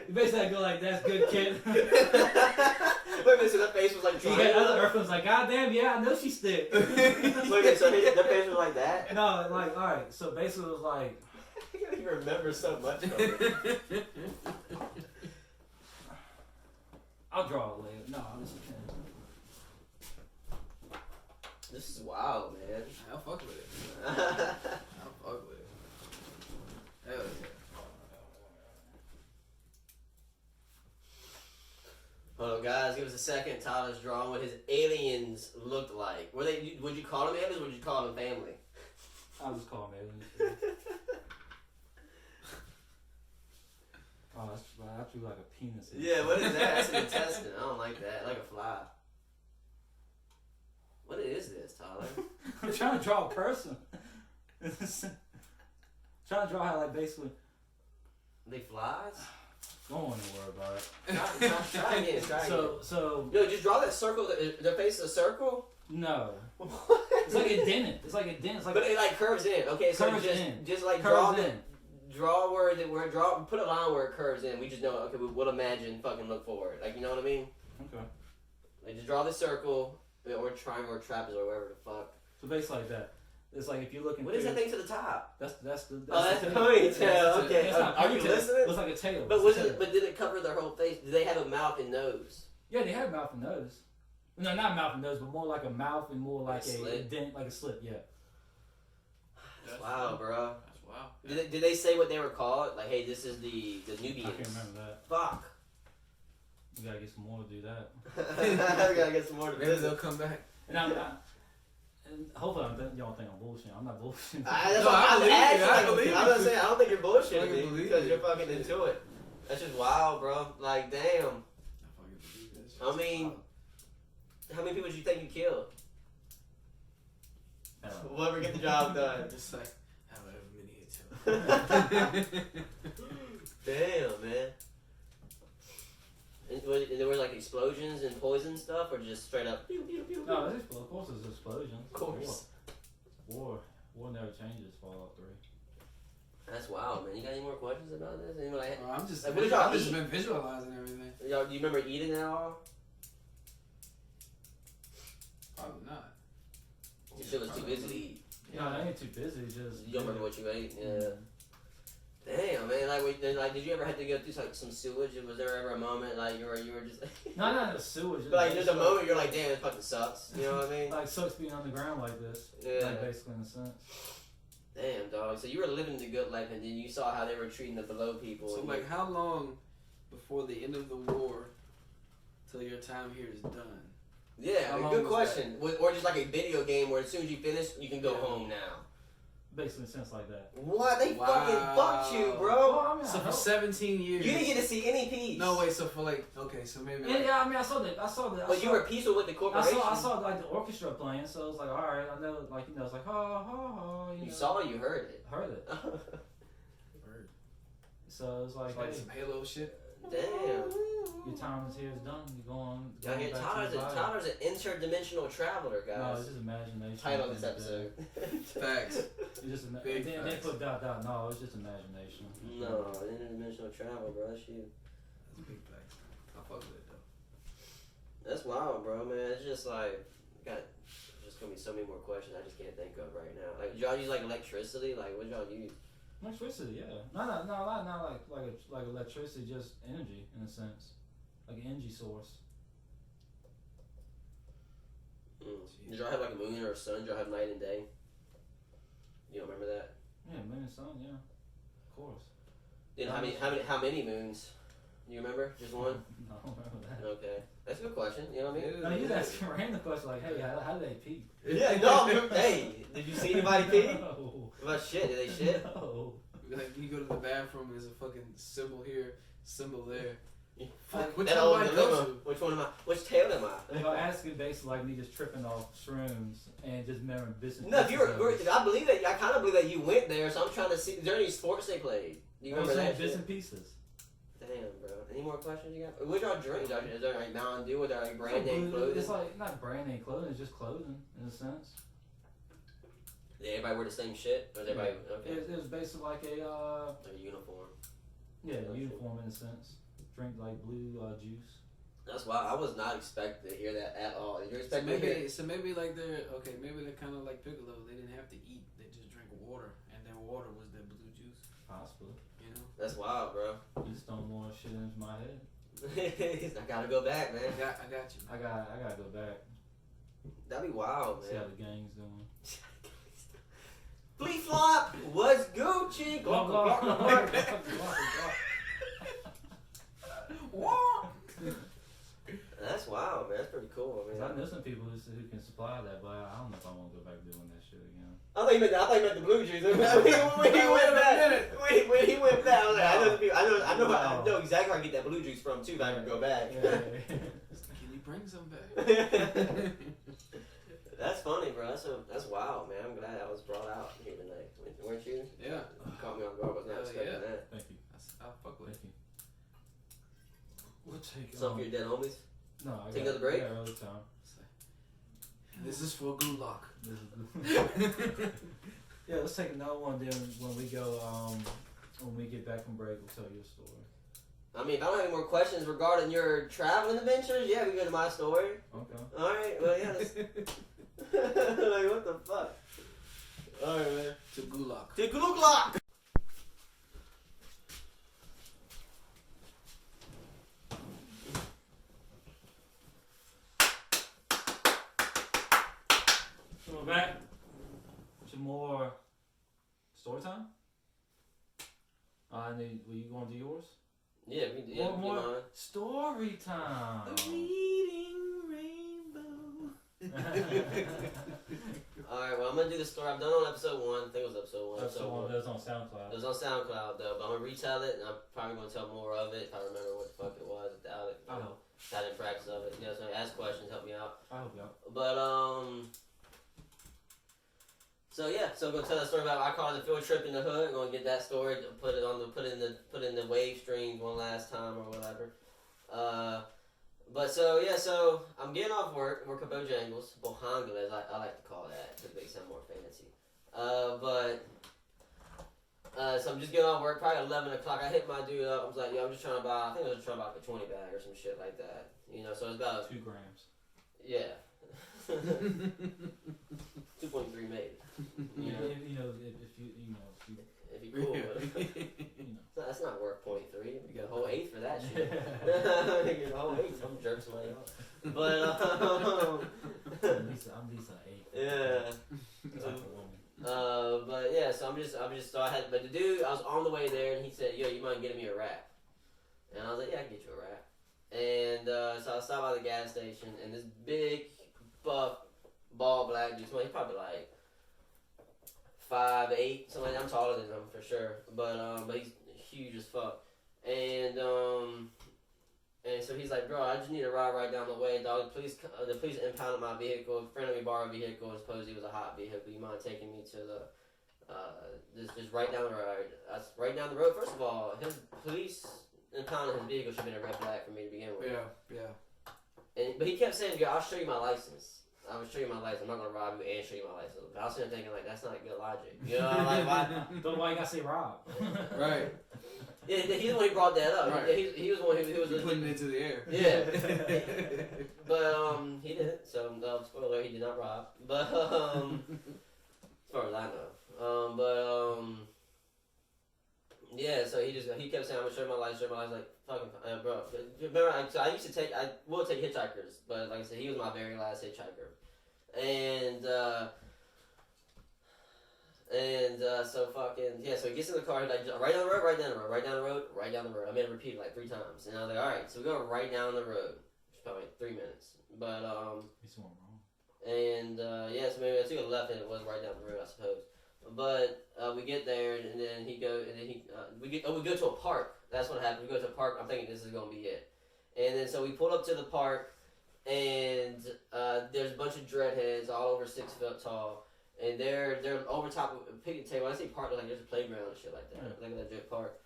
You basically had to go like, that's good, kid. Wait a minute, so their face was like You had other Earthlings like, God damn, yeah, I know she's thick. Wait a minute, so their face was like that? No, like, alright, so basically it was like, I can't even remember so much of it. I'll draw it later. No, I'm just kidding. This is wild, man. I'll fuck with it. I'll fuck with it. Hell yeah. Hold on, guys. Give us a second. Tyler's drawing what his aliens looked like. Were they? Would you call them aliens? Or would you call them family? I'll just call them aliens. Oh, that's actually like a penis. Yeah, what is that? That's an intestine. I don't like that. Like a fly. What is this, Tyler? I'm trying to draw a person. Trying to draw how, like, basically. They flies? Don't want to worry about it. Try again. So. Yo, just draw that circle. Their face is a circle? No. What? It's like a dent. It's like a dent. It's like but it like curves in. Okay, so just like draw curves in. Draw where put a line where it curves in. We just know. Okay, we'll imagine. Fucking look forward. Like, you know what I mean? Okay. Like, just draw the circle or triangle or trapezoid or whatever the fuck. So basically like that. It's like if you're looking. What is that thing to the top? That's the ponytail. Okay. Are you listening? It's like a tail. But did it cover their whole face? Did they have a mouth and nose? Yeah, they have mouth and nose. No, not mouth and nose, but more like a mouth and more like a dent, like a slit. Yeah. That's wild, bro. That's wild. Yeah. Did they say what they were called? Like, hey, this is the Nubians. I can't remember that. Fuck. We gotta get some more to do that. We gotta get some more to Maybe they'll come back. And hopefully y'all think I'm bullshitting. I'm not bullshitting. I don't think you're bullshitting because you're fucking into it. That's just wild, bro. Like, damn. I mean, how many people did you think you killed? Whoever get the job done. Just like, however many it Damn, man. And there were like explosions and poison stuff, or just straight up? Pew, pew, pew, pew? No, of course there's explosions. Of course. War never changes. Fallout 3. That's wild, man. You got any more questions about this? I'm just, like, I've just been visualizing everything. Y'all, do you remember eating at all? Probably not. You shit was too busy to eat. No, I ain't too busy. Just you don't remember what you ate? Yeah. Damn, man. Like, did you ever have to go through like some sewage? Was there ever a moment like you were just? No, not the sewage. But like, there's a moment you're like, damn, it fucking sucks. You know what I mean? Like, sucks being on the ground like this. Yeah. Like, basically in a sense. Damn, dog. So you were living the good life, and then you saw how they were treating the below people. So like, how long before the end of the war till your time here is done? Yeah, good question. Or just like a video game where as soon as you finish, you can go home now. Basically, in a sense like that. What? They fucking fucked you, bro. Well, I mean, so for 17 years. You didn't get to see any peace. No, wait. So for like, okay, so maybe. Yeah, I mean, I saw the. But you were peaceful with the corporation. I saw like the orchestra playing, so it was like, all right, I know, like, you know, it's like, ha ha ha. You saw it, you heard it. Heard it. Word. So it was like, some Halo shit. Damn. Your time is here is done. You're going. Y'all hear Tyler's an interdimensional traveler, guys. No, it's just imagination. Title of this episode. Facts. It's just they put ... No, it's just imagination. No, interdimensional travel, bro. Shit. That's big facts. I fuck with it though. That's wild, bro, man. It's just like there's gonna be so many more questions I just can't think of right now. Like, y'all use like electricity? Like, what y'all use? Electricity, yeah. Not like electricity, just energy in a sense, like an energy source. Did y'all have like a moon or a sun? Did y'all have night and day? You don't remember that? Yeah, moon and sun, yeah, of course. Then how many moons? You remember? Just one? No, I don't remember that. Okay, that's a good question. You know what I mean? No, he's asking random questions like, hey, how do they pee? Yeah, no. Hey, did you see anybody pee? No. About shit? Did they shit? No. Like you go to the bathroom, there's a fucking symbol here, symbol there. Fuck, which that one old do I dilemma. go to? Which one am I? Which tail am I? They gonna ask you basically like me just tripping off shrooms and just remembering business. No, if you were, I believe that. I kind of believe that you went there. So I'm trying to see. Is there any sports they played? Do you remember that? Bits shit? and pieces. Damn, bro. Any more questions you got? What y'all drink? Is there like Mountain Dew? Is there like brand name clothing? It's like not brand name clothing. It's just clothing in a sense. Yeah, everybody wear the same shit. Or everybody? Okay. It was basically like a uniform. Yeah, uniform in a sense. Drink like blue juice. That's why I was not expecting to hear that at all. Did you expect to hear? So maybe like maybe they're kind of like Piccolo. They didn't have to eat. They just drank water, and their water was their blue juice. Possibly. You know. That's wild, bro. You just don't want shit into my head. I gotta go back, man. I got you. I gotta go back. That'd be wild, man. See how the gang's doing. Flea flop, what's Gucci? That's wild, man. That's pretty cool. I know some people who can supply that, but I don't know if I want to go back doing that shit again. I thought you meant the blue juice. When he went back, I was like, I know the people. I know exactly where I get that blue juice from too. If I can go back. Can you bring some back? That's funny, bro. That's wild, man. I'm glad that was brought out here tonight. Weren't you? Yeah. You caught me on guard. I was not expecting that. Thank you. I'll fuck with you. We'll take some for your dead homies. No, take another break. Yeah, early time. This is for Gulag. Yeah, let's take another one. Then when we go, when we get back from break, we'll tell you a story. I mean, if I don't have any more questions regarding your traveling adventures, yeah, we go to my story. Okay. All right. Well, yeah. Like, what the fuck? All right, man. To Gulag. To Gulag. So we're back. Some more story time. Were you going to do yours? Yeah, we did. Yeah, more story time. The reading rainbow. Alright, well, I'm going to do the story. I've done on episode 1. I think it was episode 1. Episode 1, that was on SoundCloud. It was on SoundCloud, though. But I'm going to retell it, and I'm probably going to tell more of it if I remember what the fuck it was. I doubt it. Had in practice of it. You know, so ask questions, help me out. I hope you out. But, so yeah, so I'm gonna tell that story about I caught the field trip in the hood. I'm gonna get that story, put in the wave streams one last time or whatever. But so yeah, so I'm getting off work at Bojangles, Bojangles, I like to call that because they sound more fancy. So I'm just getting off work, probably 11 o'clock. I hit my dude up. I was like, yo, I'm just trying to buy. I think I was trying to buy like a 20 bag or some shit like that. You know, so it's about 2 grams. Yeah. 2.3 maybe. You know, if you cool with it. That's not worth 0.3. You get a whole 8 for that shit. You get a whole 8. Some jerk somebody off. But I'm at least an 8. Yeah. But yeah, so but the dude, I was on the way there and he said, yo, you mind getting me a wrap? And I was like, yeah, I can get you a wrap. And so I stopped by the gas station and this big buff bald black dude, he's probably like 5'8", something like that. I'm taller than him for sure, but he's huge as fuck. And so he's like, bro, I just need a ride right down the way, dog. The police impounded my vehicle. A friend of me borrowed a vehicle and supposed it was a hot vehicle. You mind taking me to the just right down the road? That's right down the road. First of all, his police impounding his vehicle should have been a red flag for me to begin with. Yeah. But he kept saying, "I'll show you my license. I will show you my license. I'm not gonna rob you and show you my license." But I was sitting there thinking, like, that's not good logic. You know, like, why? Don't know why you gotta say rob. Right. Yeah, he's the one who brought that up. Right. He was the one who was putting it into the air. Yeah. But he didn't. So spoiler alert, he did not rob. But as far as I know. Yeah. So he kept saying, "I'm gonna show you my license, show you my license." Like, fucking bro. Remember, I will take hitchhikers, but like I said, he was my very last hitchhiker, and so fucking yeah. So he gets in the car, he's like, right down the road, right down the road, right down the road, right down the road. I made it repeat like 3 times, and I was like, all right, so we're going right down the road. It's probably like 3 minutes, but He's going wrong. and yeah, so maybe I took a left and it was right down the road, I suppose. But we get there, and then we go to a park. That's what happened. We go to a park. I'm thinking this is gonna be it, and then so we pull up to the park, and there's a bunch of dreadheads all over 6 foot tall, and they're over top of a picnic table. When I say park, like there's a playground and shit like that, like a legit park,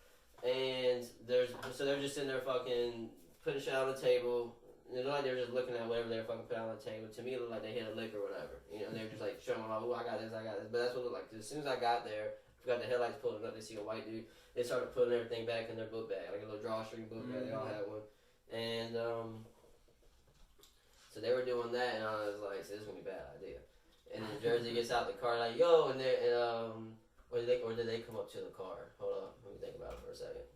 and they're just sitting there fucking putting shit on the table. And it looked like they were just looking at whatever they were fucking put on the table. To me, it looked like they hit a lick or whatever. You know, and they were just like showing off, "Oh, I got this. But that's what it looked like. As soon as I got there, we got the headlights pulling up. They see a white dude. They started putting everything back in their book bag, like a little drawstring book bag. They all had one. And so they were doing that, and I was like, so "This is gonna be a bad idea." And then Jersey gets out the car, like, "Yo," and or did they come up to the car? Hold on, let me think about it for a second.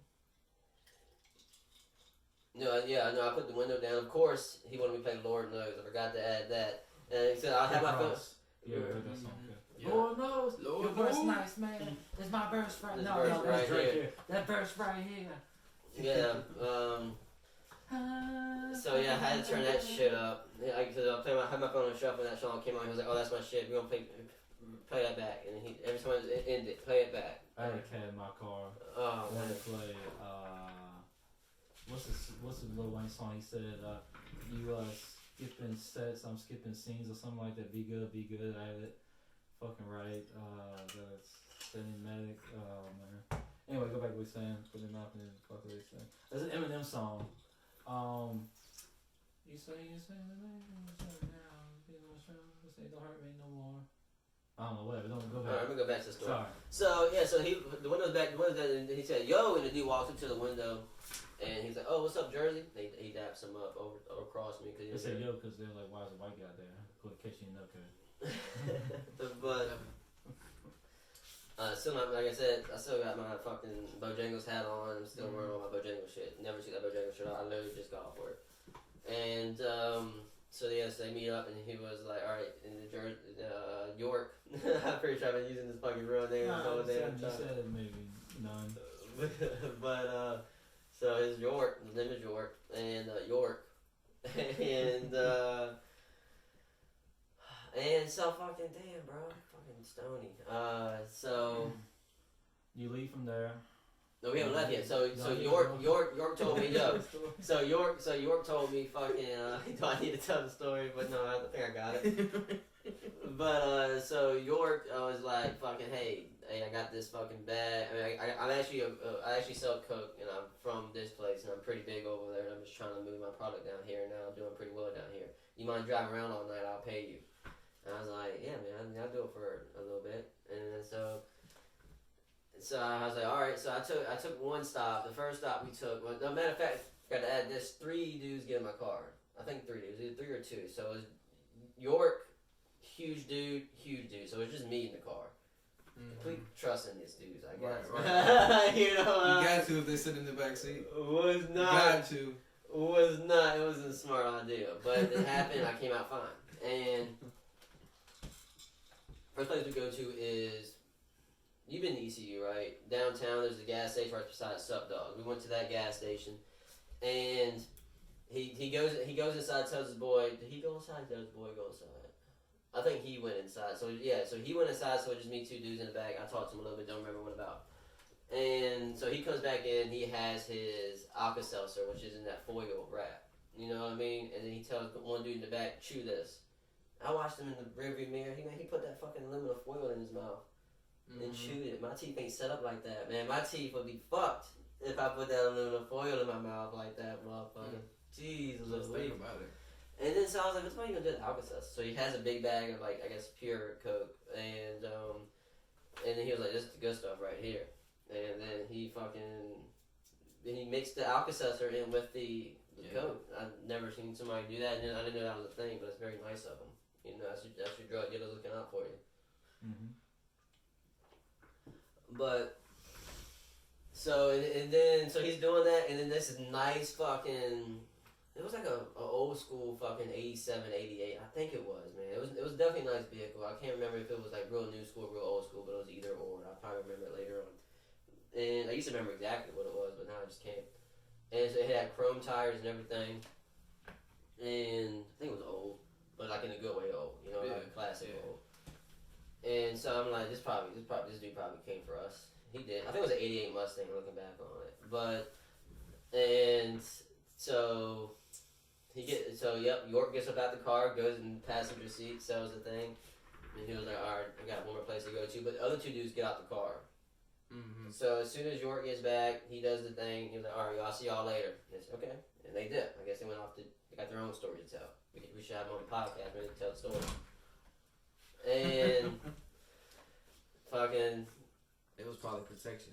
No, I put the window down. Of course, he wanted me to play Lord Knows. I forgot to add that. And so I had my phone. Yeah, heard that song. Yeah. Lord knows, your verse nice, man. It's my verse right now. Verse right here. That verse right here. Yeah. So yeah, I had to turn that shit up. I had my phone on shuffle, and that song came on. He was like, "Oh, that's my shit. We're gonna play that back." And every time it ended, play it back. I had a cat in my car. Oh, I wanted to play. What's the Lil Wayne song? He said, "You skipping sets, I'm skipping scenes," or something like that. Be good at it. Fucking right. That's cinematic. Oh man. Anyway, go back to what he's saying. Put him out in the fuck what he's saying. That's an Eminem song. You say now. Don't hurt me no more. I don't know, whatever. Don't go back. Alright, let me go back to the story. Sorry. So yeah, so the window's back. And he said, "Yo," and the dude walks up to the window, and he's like, "Oh, what's up, Jersey?" And he daps him up over across me They said yo because they're like, "Why is a white guy there?" Go catch you in the But still not, like I said, I still got my fucking Bojangles hat on. I'm still wearing all my Bojangles shit. Never took that Bojangles shirt off. I literally just got off work. And so yes, they meet up, and he was like, "All right," in York. I'm pretty sure I've been using this fucking real name this whole damn time. You said maybe none. But so his name is York, and York, and so fucking damn, bro, fucking stony. So you leave from there. No, we haven't left yet. So York told me yo. So York told me fucking. Do I need to tell the story? But no, I think I got it. But so York was like fucking, hey, I got this fucking bag. I mean, I actually sell coke, and I'm from this place, and I'm pretty big over there. And I'm just trying to move my product down here, and now I'm doing pretty well down here. You mind driving around all night? I'll pay you. And I was like, yeah, man, I'll do it for a little bit. And then so I was like, all right. So I took one stop. The first stop we took. Well, no, matter of fact, got to add this. 3 dudes get in my car. I think 3 dudes, either 3 or 2. So it was York, huge dude. So it was just me in the car. Complete trust in these dudes, I guess. Right. You know, you got to if they sit in the back seat. Was not. Got to. Was not. It wasn't a smart idea, but it happened. I came out fine. And first place we go to is, you've been to ECU, right? Downtown, there's a gas station right beside Sup Dog. We went to that gas station, and he goes inside, tells his boy, did he go inside? Did his boy go inside? I think he went inside. So yeah, so he went inside, so it just me 2 dudes in the back. I talked to him a little bit, don't remember what about. And so he comes back in, he has his Alka-Seltzer, which is in that foil wrap. You know what I mean? And then he tells one dude in the back, chew this. I watched him in the rearview mirror. He put that fucking aluminum foil in his mouth and chewed it. My teeth ain't set up like that, man. My teeth would be fucked. if I put that aluminum foil in my mouth like that, motherfucker. Jeez, Just think about it. And then so I was like, what's why you gonna do the Alka-Seltzer? So he has a big bag of like, I guess, pure Coke, and then he was like, this is the good stuff right here. And then he mixed the Alka-Seltzer in with the Coke. I've never seen somebody do that, and I didn't know that was a thing, but it's very nice of them. You know, that's your drug dealer looking out for you. Mm-hmm. But so so he's doing that, and then this is nice fucking. It was like a old school fucking 87, 88. I think it was, man. It was definitely a nice vehicle. I can't remember if it was like real new school, real old school, but it was either or. I'll probably remember it later on. And I used to remember exactly what it was, but now I just can't. And so it had chrome tires and everything. And I think it was old, but like in a good way old, you know, like classic old. And so I'm like, this dude probably came for us. He did. I think it was an 88 Mustang looking back on it. So York gets up out the car, goes in the passenger seat, sells the thing, and he was like, alright, I got one more place to go to, but the other two dudes get out the car. Mm-hmm. So as soon as York gets back, he does the thing, he was like, alright, I'll see y'all later. Yes, okay. And they did. I guess they went off they got their own story to tell. We should have them on the podcast, maybe to tell the story. And fucking... It was probably protection.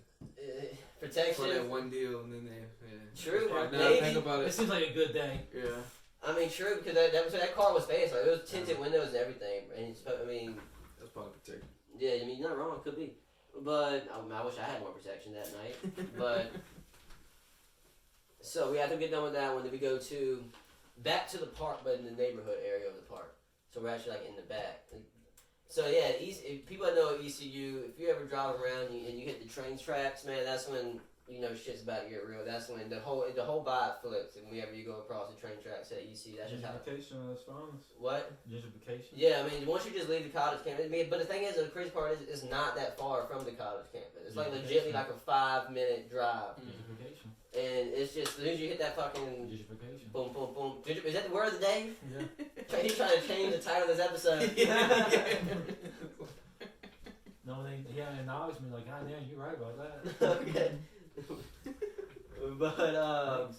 Protection. For that one deal, and then True. Now I think about It it. seems like a good day. Yeah. I mean, true, because that car was fancy. Like, it was tinted windows and everything. And I mean, That's probably protection. yeah, I mean, you're not wrong. It could be, but I wish I had more protection that night. But so we have to get done with that one. Then we go back to the park, but in the neighborhood area of the park. So we're actually like in the back. So yeah, if people that know ECU, if you ever drive around and you hit the train tracks, man, that's when you know shit's about to get real. That's when the whole vibe flips. And whenever you go across the train tracks at ECU, that's just how. Gentrification on those phones. What? Gentrification. Yeah, I mean, once you just leave the college campus, but the thing is, the crazy part is, it's not that far from the college campus. It's like legitimately like a 5-minute drive. Gentrification. And it's just, as soon as you hit that fucking Gentrification. boom, boom, boom. Is that the word of the day? Yeah. He's trying to change the title of this episode. No, he had acknowledged me like, God damn, you're right about that. Okay. But,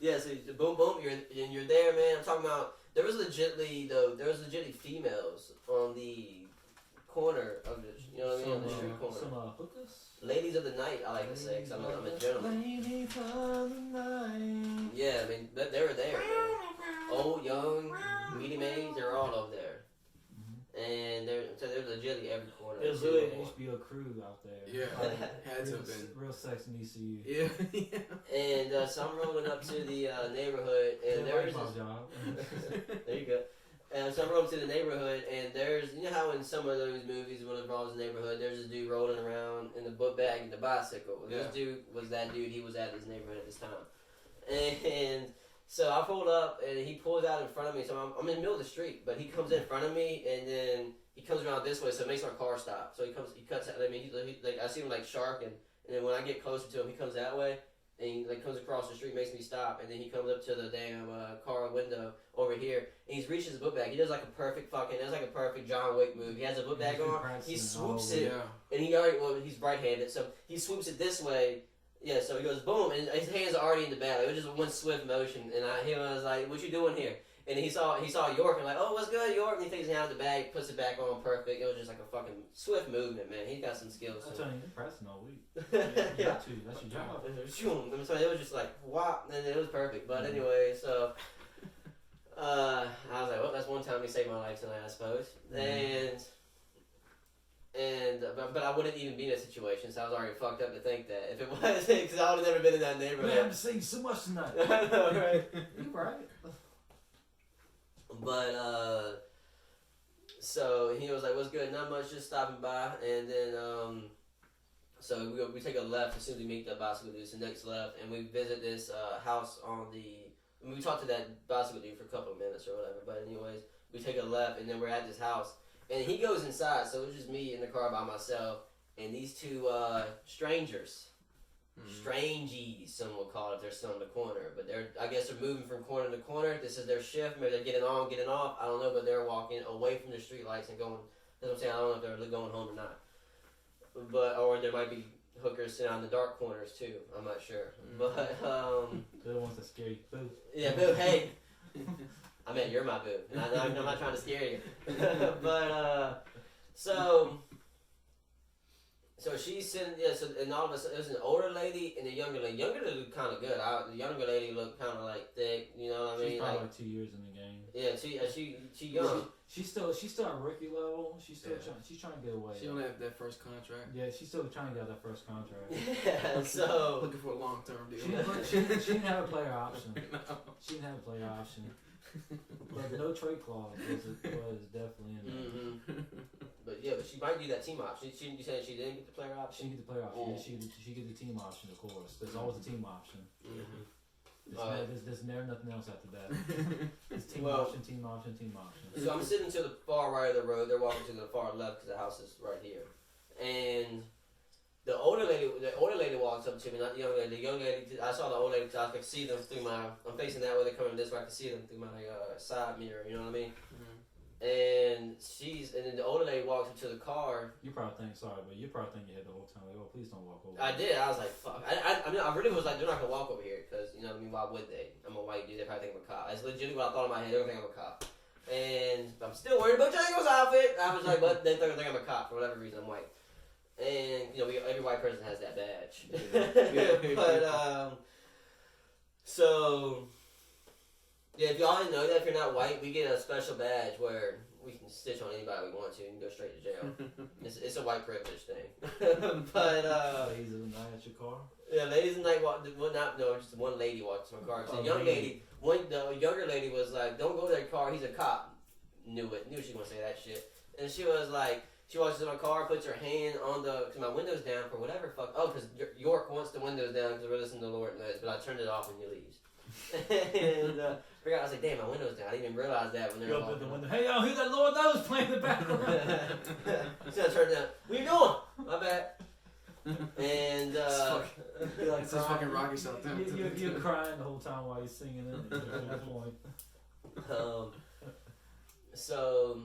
yeah, so boom, boom, you're there, man. I'm talking about, there was legitimately females on the corner of the, you know what I mean, on the street corner. Some hookers? Ladies of the night, I like to say, because I'm a gentleman. Ladies of the night. Yeah, I mean, they were there, man. Old, young, medium age, they're all over there. And they're legitimately every corner. It was really an HBO crew out there. Yeah, had to have been. Real sex in ECU. Yeah. And so I'm rolling up to the neighborhood, and there's this... There you go. And so I'm rolling to the neighborhood, and there's, you know how in some of those movies when it involves the neighborhood, there's this dude rolling around in the book bag and the bicycle. Well, this dude was that dude. He was at this neighborhood at this time. And so I pulled up, and he pulls out in front of me. So I'm in the middle of the street, but he comes in front of me, and then he comes around this way, so it makes my car stop. So he cuts out. I mean, he like I see him like sharking, and then when I get closer to him, he comes that way, and he like comes across the street, makes me stop, and then he comes up to the damn car window over here, and he's reaching his book bag. He does like a perfect John Wick move. He has a book bag on, he swoops it, and he's right-handed, so he swoops it this way. Yeah, so he goes boom, and his hands are already in the bag. It was just one swift motion, and he was like, "What you doing here?" And he saw York, and like, "Oh, what's good, York?" And he takes it out of the bag, puts it back on, perfect. It was just like a fucking swift movement, man. He's got some skills. I'm telling you, you're pressing all week. Yeah. That's your job. So it was just like, wow, and it was perfect. But anyway, so I was like, well, that's one time he saved my life tonight, I suppose. But I wouldn't even be in a situation, so I was already fucked up to think that if it was, because I would have never been in that neighborhood. Man, I'm seeing so much tonight. I know, right? You're right. But so he was like, "What's good? Not much, just stopping by." And then so we take a left as soon as we meet the bicycle dude. So next left, and we visit this house on the. I mean, we talked to that bicycle dude for a couple of minutes or whatever. But anyways, we take a left, and then we're at this house. And he goes inside, so it was just me in the car by myself, and these two strangers, strangies, some would call it. They're still in the corner, but I guess they're moving from corner to corner. This is their shift. Maybe they're getting on, getting off. I don't know, but they're walking away from the street lights and going. That's what I'm saying. I don't know if they're going home or not, or there might be hookers sit on the dark corners too. I'm not sure, but they're the ones that scare you. Boo. Yeah, boo. Hey, I mean you're my boo. I'm not trying to scare you, but So she's sitting, and all of a sudden, it was an older lady and a younger lady. Younger lady looked kind of good. The younger lady looked kind of like thick, you know what I mean? She's probably like 2 years in the game. Yeah, she young. She's still at rookie level. She's trying to get away. She don't have that first contract. Yeah, she's still trying to get that first contract. Yeah, so looking for a long term deal. She didn't have a player option. She didn't have a player option. But no trade clause was definitely in there. Mm-hmm. But she might do that team option. You said she didn't get the player option? She didn't get the player option. Yeah, she get the team option, of course. There's always a team option. Mm-hmm. There's never nothing else after that. It's team option. So I'm sitting to the far right of the road. They're walking to the far left because the house is right here. And the older lady walks up to me, not the young lady. The young lady, I saw the old lady because I could see them through I'm facing that way. They're coming this way. I could see them through my side mirror. You know what I mean? Mm-hmm. And then the older lady walks up to the car. You probably think you hit the whole time. Like, oh, please don't walk over. I did. I was like, fuck. I really was like, they're not gonna walk over here because you know what I mean. Why would they? I'm a white dude. They probably think I'm a cop. That's legitimately what I thought in my head. They don't think I'm a cop. And I'm still wearing Bojangles outfit. I was like, but they think I'm a cop for whatever reason. I'm white. And you know, every white person has that badge. But so. Yeah, if y'all didn't know that, if you're not white, we get a special badge where we can stitch on anybody we want to and go straight to jail. It's a white privilege thing. But ladies of the night at your car. Yeah, ladies of the night just one lady walked to my car. So the younger lady was like, "Don't go to that car. He's a cop." Knew she was gonna say that shit. And she was like, she walks to my car, puts her hand on because my window's down for whatever fuck. Oh, because York wants the windows down because we're listening to Lord knows, but I turned it off when he leaves. And I was like, damn, my window's down. I didn't even realize that when they were open the window. Hey, yo, here's that Lord knows playing in the background. So I turned down. What are you doing? My bad. And it's this fucking Rocky show. You're crying the whole time while you're singing it. At that point. So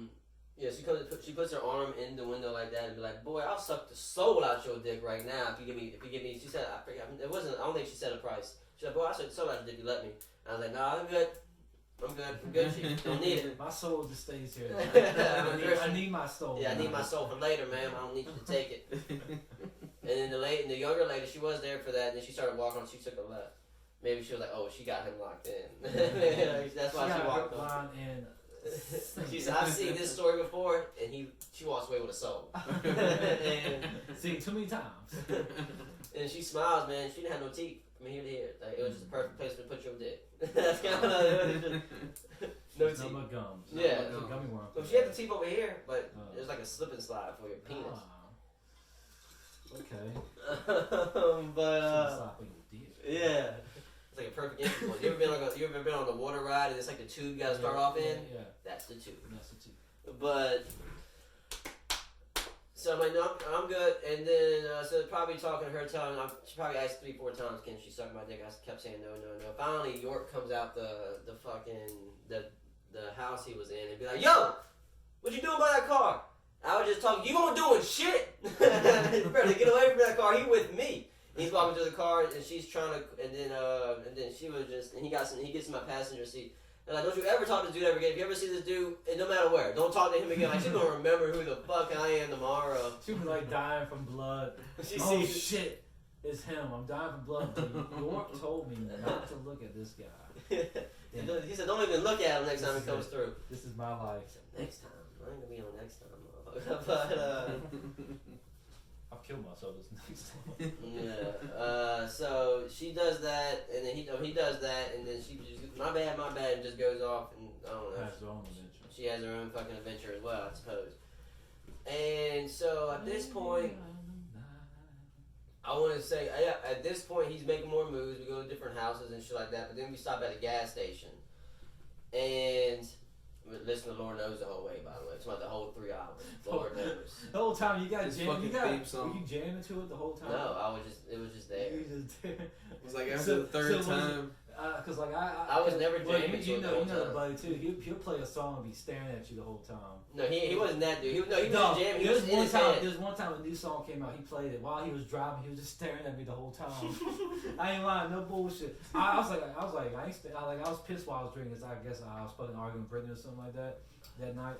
yeah, she puts her arm in the window like that and be like, "Boy, I'll suck the soul out your dick right now if you give me." She said, "I forget. It wasn't. I don't think she said a price." She's like, "Boy, I suck the soul out your dick if you let me." And I was like, "Nah, I'm good. I'm good. She don't need it. My soul just stays here. I need my soul. Yeah, I need my soul for later, ma'am. I don't need you to take it." And then the younger lady, she was there for that, and then she started walking on. She took a left. Maybe she was like, "Oh, she got him locked in." That's why she walked on. She said, "I've seen this story before," and she walks away with a soul. And seen too many times. And she smiles, man. She didn't have no teeth from here to here. Like, it was just the perfect place to put your dick. That's kind of no teeth. No gums. Yeah. No gummy worms. So she had the teeth over here, but it was like a slip and slide for your penis. Okay. But yeah. It's like a perfect entry point. You ever been on the water ride and it's like the tube you gotta start off in? Yeah. That's the tube. That's the tube. But so I'm like, no, I'm good. And then so probably talking to her, she probably asked 3-4 times, can she suck my dick? I kept saying no. Finally, York comes out the fucking the house he was in and be like, "Yo, what you doing by that car?" I was just talking. You weren't doing shit. Brother, get away from that car. He with me. He's walking to the car, and she's trying to, and then she was just, and he gets in my passenger seat. And like, don't you ever talk to this dude ever again. If you ever see this dude, and no matter where, don't talk to him again. Like, she's gonna remember who the fuck I am tomorrow. She was like dying from blood. Shit, it's him. I'm dying from blood. York told me not to look at this guy. He said, don't even look at him next time he comes through. This is my life. Said, next time. I ain't gonna be on next time, motherfucker. But, I'll kill myself this next time. Yeah. So she does that, and then he does that, and then she just, my bad, and just goes off, and I don't know. Has her own adventure. She has her own fucking adventure as well, I suppose. And so at this point, I want to say, at this point, he's making more moves. We go to different houses and shit like that, but then we stop at a gas station, and listen to Lord Knows the whole way, by the way. It's about the whole 3 hours. Lord knows. The whole time you got jam. Were you jamming to it the whole time? No, it was just there. It was like after the third time. Cause like I was never jamming. You know the buddy too. He'll play a song and be staring at you the whole time. No, he wasn't that dude. He was jamming. He was in his head. There's one time a new song came out. He played it while he was driving. He was just staring at me the whole time. I ain't lying, no bullshit. I was pissed while I was drinking this. I guess I was fucking arguing with Brittany or something like that night.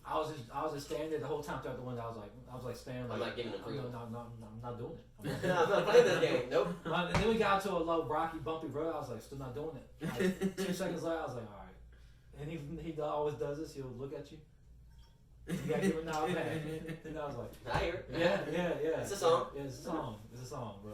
I was just standing there the whole time throughout the window. I was like standing like. I'm not giving it free. No, I'm not doing it. No, I'm not playing this game. Nope. And then we got to a low, rocky, bumpy road. I was like, still not doing it. Like, 2 seconds later, I was like, all right. And he always does this. He'll look at you. You gotta give him a nod back. And I was like, I hear it. Yeah. It's a song. Yeah, it's a song, bro.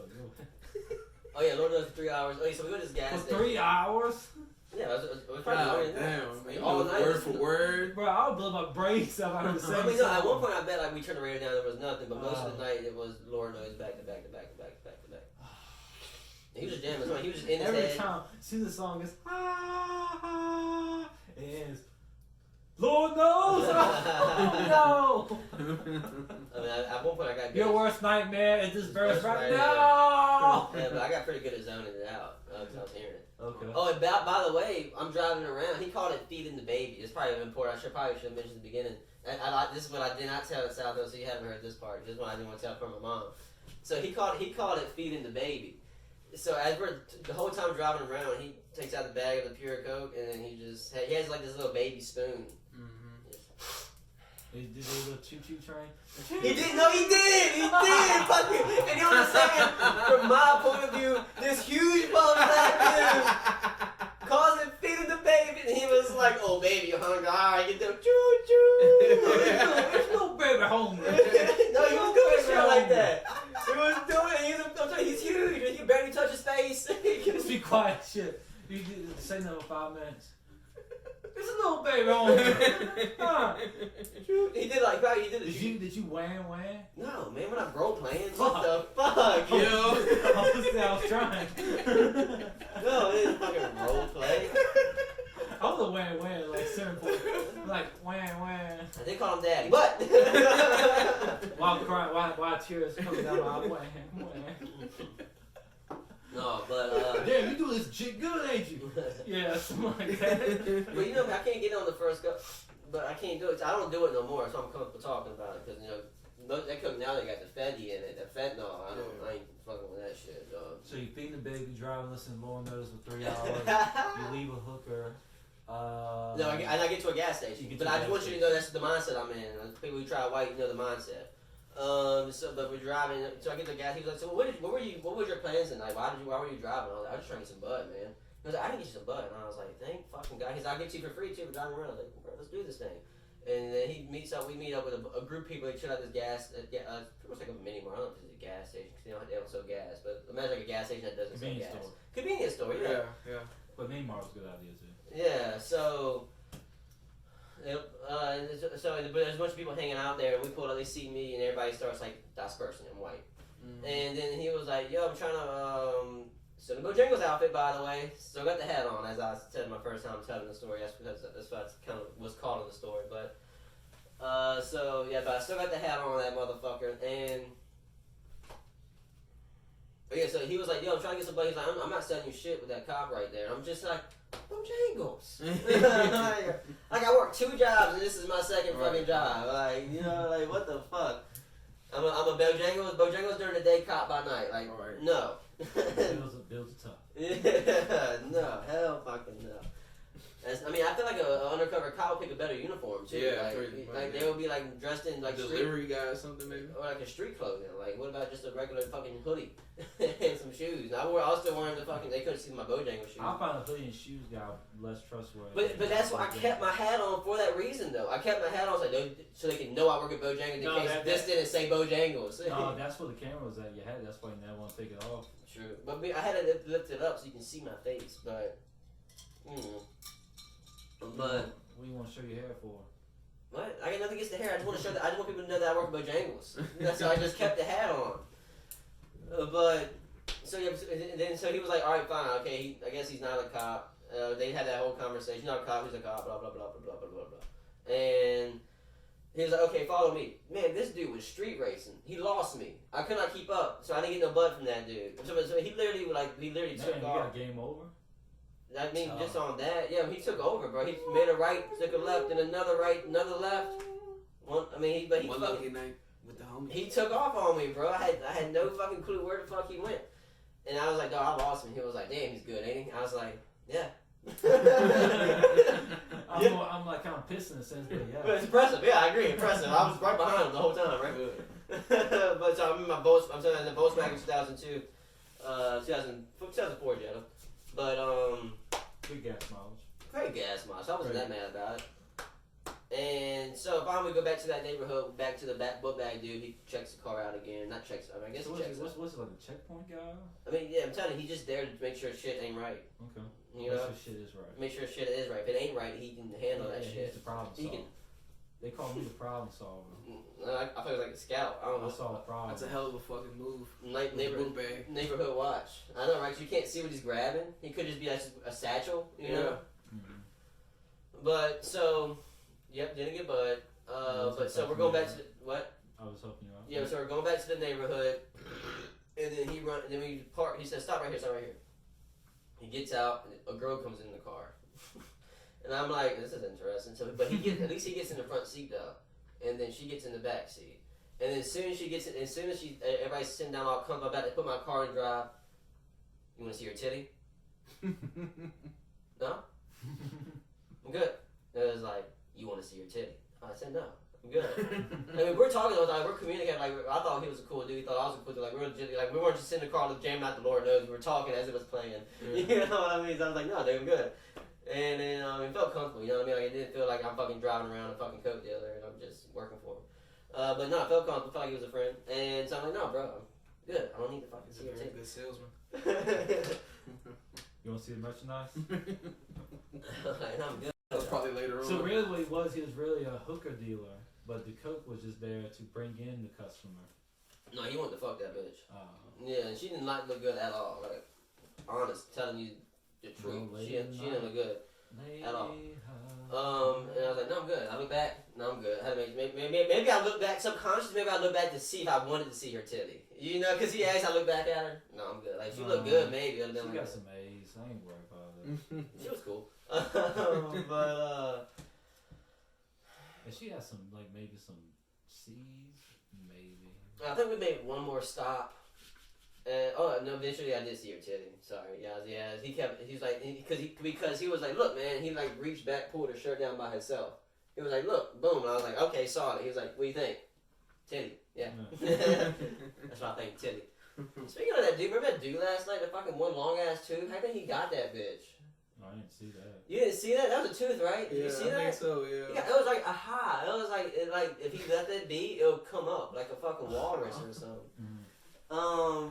Oh yeah, Lord knows for 3 hours. Oh, yeah, so we go to this gas station. 3 hours? Yeah, it was probably longer than that. Damn, All night. word for word. Bro, I would blow my brains out. I heard the same I mean, no, at one point I bet like we turned the radio down, there was nothing, but most of the night it was Lord knows back to back to back to back to back to back. He was just jamming. He was just in his head. Every time, as soon as the song is it ends. Lord knows. No. I mean, at one point I got good. Your worst nightmare is this verse right now. now. Yeah, but I got pretty good at zoning it out because I was hearing it. Okay. Oh, and by the way, I'm driving around. He called it feeding the baby. It's probably important. I probably should have mentioned at the beginning. This is what I did not tell at South Hill, so you haven't heard this part. This is what I didn't want to tell from my mom. So he called it feeding the baby. So as we're the whole time driving around, he takes out the bag of the pure Coke, and then he has like this little baby spoon. He did a little choo-choo train. He did. No, he did. He did. Fuck you. And you know what I'm saying? From my point of view, this huge bum black dude calls it feeding the baby, and he was like, "Oh, baby, you're hungry. All right, get them choo-choo." There's no baby hungry. No, he was doing shit like that. He was doing. He's huge. He can barely touch his face. Just be quiet, shit. You say no for 5 minutes. There's a little baby hungry. Huh. He did like probably. Did you wham? No, man, we're not role playing. What the fuck, yo? I was trying. No, it isn't fucking role play. I was a wham, like certain point. Like wham. They call him daddy, but while crying, while tears coming down my wham. No, but damn, you do this shit good, ain't you? Yeah, something like that. But you know, I can't get on the first go. But I can't do it. I don't do it no more, so I'm comfortable talking about it because they cook now. They got the Fenty in it. The fentanyl. I ain't fucking with that shit, dog. So you feed the baby, driving, listen to Lord Knows for 3 hours. You leave a hooker. No, I get to a gas station. But I just want you to know that's the mindset I'm in. People who try white, you know the mindset. But we're driving. So I get to the gas. He was like, "So what was your plans tonight? Why were you driving?" I was like, "I was just trying to get some bud, man." He was like, "I can get you some bud," and I was like, "Thank fucking God." He's like, "I'll get you for free too for driving around." I was like, "Bro, let's do this thing." And then we meet up with a group of people that chill out this gas. It was like a mini mart. I don't know if it's a gas station because they don't sell gas. But imagine like a gas station that doesn't sell gas. Convenience store, yeah. But mini mart's a good idea too. Yeah. So. But there's a bunch of people hanging out there. We pulled up, they see me, and everybody starts like dispersing in white. Mm-hmm. And then he was like, "Yo, I'm trying to so the Bojangles outfit, by the way. Still got the hat on, as I said my first time telling the story. That's because that's what kind of was called in the story. But but I still got the hat on that motherfucker. And so he was like, "Yo, I'm trying to get somebody." He's like, "I'm not selling you shit with that cop right there." I'm just like, Bojangles. Like I work 2 jobs and this is my second fucking job. Like, like what the fuck? I'm a Bojangles during the day, cop by night. Like, no. Bills are tough. Yeah, no, hell fucking no. I feel like an undercover cop would pick a better uniform too. Yeah, they would be like dressed in like delivery guy or something maybe, or like a street clothing. Like, what about just a regular fucking hoodie and some shoes? I was still wearing the fucking. They couldn't see my Bojangles shoes. I found a hoodie and shoes guy less trustworthy. But that's why I kept my hat on for that reason though. I kept my hat on so they could know I work at Bojangles in case this didn't say Bojangles. No, that's where the camera was at your head. That's why you never want to take it off. True, but I had to lift it up so you can see my face. But what do you want to show your hair for? What? I got nothing against the hair. I just want to show that. I just want people to know that I work at Bojangles. So I just kept the hat on. So he was like, "All right, fine, okay." I guess he's not a cop. They had that whole conversation. Not a cop. He's a cop. Blah blah blah blah blah blah blah blah. And He was like, okay, follow me. Man, this dude was street racing. He lost me. I could not keep up, so I didn't get no blood from that dude. So he literally took you off. got game over? I mean, just on that, yeah, he took over, bro. He made a right, took a left, and another right, another left. One lucky night with the homies. He took off on me, bro. I had no fucking clue where the fuck he went. And I was like, dog, I lost him. He was like, damn, he's good, ain't he? I was like, yeah. I'm like kind of pissed in a sense, but yeah. But it's impressive, yeah, I agree, impressive. I was right behind him the whole time, right? But so I remember I'm telling you, the Volkswagen 2002, 2004 Jetta. But good gas mileage. Great gas mileage. So I wasn't that mad about it. And so finally we go back to that neighborhood, back to the book bag dude. He checks the car out again. Not checks. I guess so he checks. What's it like a checkpoint guy? I mean, yeah, I'm telling you, he's just there to make sure shit ain't right. Okay. You know, make sure shit is right. Make sure shit is right. If it ain't right, he can handle that shit. He's the problem solver. They call me the problem solver. I thought he was like a scout. I don't know. I saw a problem. That's a hell of a fucking move. Neighborhood watch. I know, right? So you can't see what he's grabbing. He could just be like a satchel, you know? Mm-hmm. But, so, yep, didn't get bud. But so we're going back to the, what? I was helping you out. Yeah, so we're going back to the neighborhood. And then then we park. He says, stop right here. He gets out, and a girl comes in the car. And I'm like, this is interesting. So, but at least he gets in the front seat though, and then she gets in the back seat. And then as soon as everybody's sitting down, I'm about to put my car in drive. You want to see her titty? No? I'm good. And it was like, you want to see her titty? I said no. I'm good. I mean, we're talking all the time. We're communicating. Like, I thought he was a cool dude. He thought I was a cool dude. Like, we weren't just sitting in the car jamming out the Lord knows. We were talking as it was playing. Yeah. You know what I mean? So I was like, no, dude, I'm good. And then it felt comfortable. You know what I mean? Like, it didn't feel like I'm fucking driving around a fucking coke dealer and I'm just working for him. But no, it felt comfortable. Felt like he was a friend. And so I'm like, no, bro, I'm good. I don't need to fucking see your titty. Good salesman. You want to see the merchandise? Like, I'm good. That was probably later on. So really, what he was really a hooker dealer, but the coke was just there to bring in the customer. No, he wanted to fuck that bitch. Yeah, and she didn't look good at all. Like, honest, telling you the truth. She didn't look good at all. And I was like, no, I'm good. I look back. No, I'm good. Maybe I look back subconsciously. Maybe I look back to see if I wanted to see her titty. You know, because he asked, I look back at her. No, I'm good. Like, she looked good, maybe. She got some A's. I ain't worried about it. She was cool. And she had some, like, maybe some C's, maybe. I think we made one more stop. No, eventually I did see her titty. Sorry, yeah. Because he was like, look, man. He like reached back, pulled her shirt down by himself. He was like, look, boom. And I was like, okay, saw it. He was like, what do you think? Titty, yeah. That's what I think, titty. Speaking of that dude, remember that dude last night? The fucking one long ass tooth. How think he got that bitch? I didn't see that. You didn't see that? That was a tooth, right? Did you see that? I think so, yeah. It was like a high. It was like if he let that be, it'll come up like a fucking walrus or something.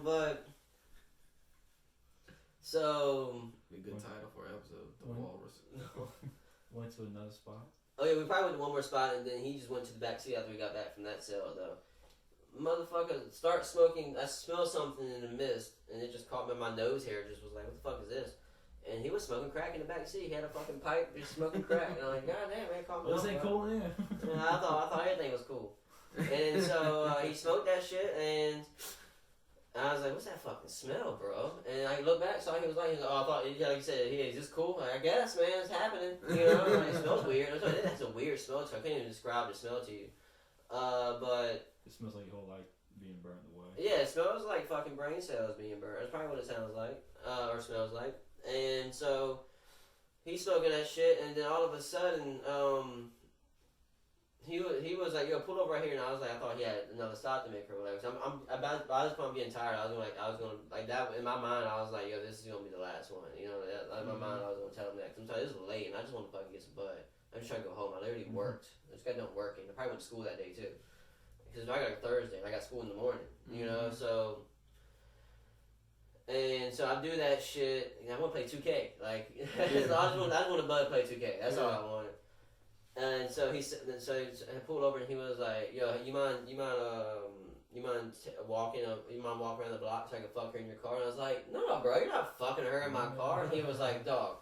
But so be a good title for an episode. The walrus. Went to another spot. Oh yeah, we probably went to one more spot, and then he just went to the back seat after we got back from that sale though. Motherfucker, start smoking. I smelled something in the mist, and it just caught me. My nose hair just was like, what the fuck is this? And he was smoking crack in the back seat. He had a fucking pipe, just smoking crack. And I'm like, God damn, man, caught me. This ain't cool, man. And I thought everything was cool. And so he smoked that shit, and I was like, what's that fucking smell, bro? And I looked back, saw he was like, oh, I thought, like you said, hey, is this cool? Like, I guess, man, it's happening. You know, like, it smells weird. That's a weird smell, so I can't even describe the smell to you. But it smells like your whole life being burnt away. Yeah, it smells like fucking brain cells being burnt. That's probably what it sounds like, or smells like. And so he's smoking that shit, and then all of a sudden, he was like, yo, pull over right here, and I was like, I thought he had another stop to make or whatever. So by this point, I'm getting tired. I was gonna that in my mind, I was like, yo, this is gonna be the last one. You know, in my mind, I was gonna tell him that. 'Cause I'm telling you, this is late, and I just want to fucking get some bud. I'm just trying to go home. I literally worked. I just got done working. I probably went to school that day too, because I got Thursday, and I got school in the morning. You know, so. And so I do that shit. And I want to play 2K. Like, so I just want to bud play 2K. That's all I wanted. And so I pulled over and he was like, "Yo, you mind walking around the block so I can fuck her in your car?" And I was like, "No, bro, you're not fucking her in my car." And he was like, "Dog,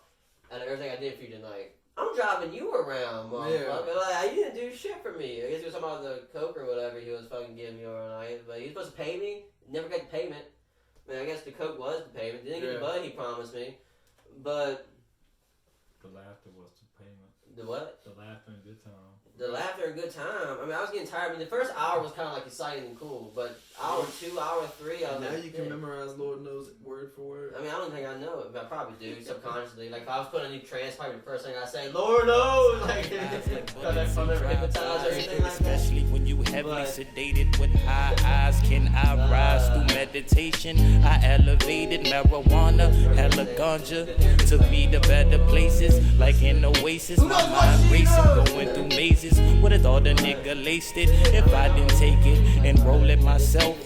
out of everything I did for you tonight, I'm driving you around, motherfucker. Like, you didn't do shit from me. I guess he was talking about the coke or whatever he was fucking giving me all night. But he was supposed to pay me. Never got the payment. I mean, I guess the coke was the payment. Didn't get the bud he promised me. But the laughter was the payment. The what? The laughter and good time. The laughter and good time. I mean, I was getting tired. I mean, the first hour was kind of like exciting and cool, but hour 2, hour 3, I was now like, you can memorize Lord knows word for word. I mean, I don't think I know it, but I probably do subconsciously. Like if I was putting a new trance, probably the first thing I say, Lord knows, like if I'm ever hypnotized or anything like that. Especially when you heavily sedated with high eyes. Can I rise through meditation? I elevated marijuana, hella ganja, took me to better places, like an oasis. My mind racing, going through mazes. What if all the nigga laced it? If I didn't take it and roll it myself,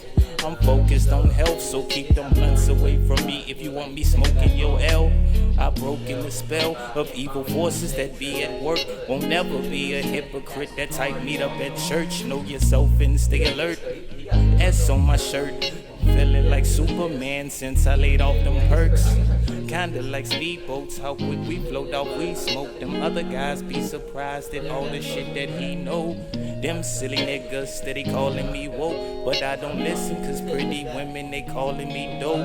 I'm focused on health, so keep them blunts away from me. If you want me smoking your L, I've broken the spell of evil forces that be at work. Won't never be a hypocrite. That type meet up at church. Know yourself and stay alert. S on my shirt, feeling like Superman since I laid off them perks. Kinda like speedboats, how quick we float out, we smoke. Them other guys be surprised at all the shit that he know. Them silly niggas steady calling me woke, but I don't listen cause pretty women they calling me dope.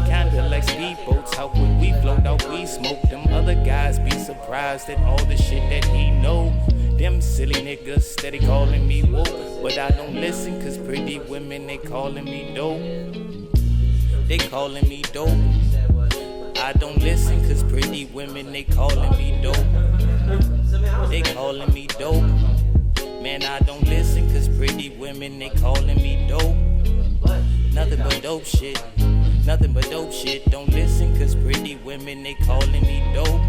Kinda like speedboats, how quick we float out, we smoke. Them other guys be surprised at all the shit that he know. Them silly niggas steady calling me woke, but I don't listen cause pretty women they calling me dope. They calling me dope. I don't listen cause pretty women they calling me dope. They calling me dope. Man, I don't listen cause pretty women they calling me dope. Nothing but dope shit. Nothing but dope shit. Don't listen cause pretty women they calling me dope.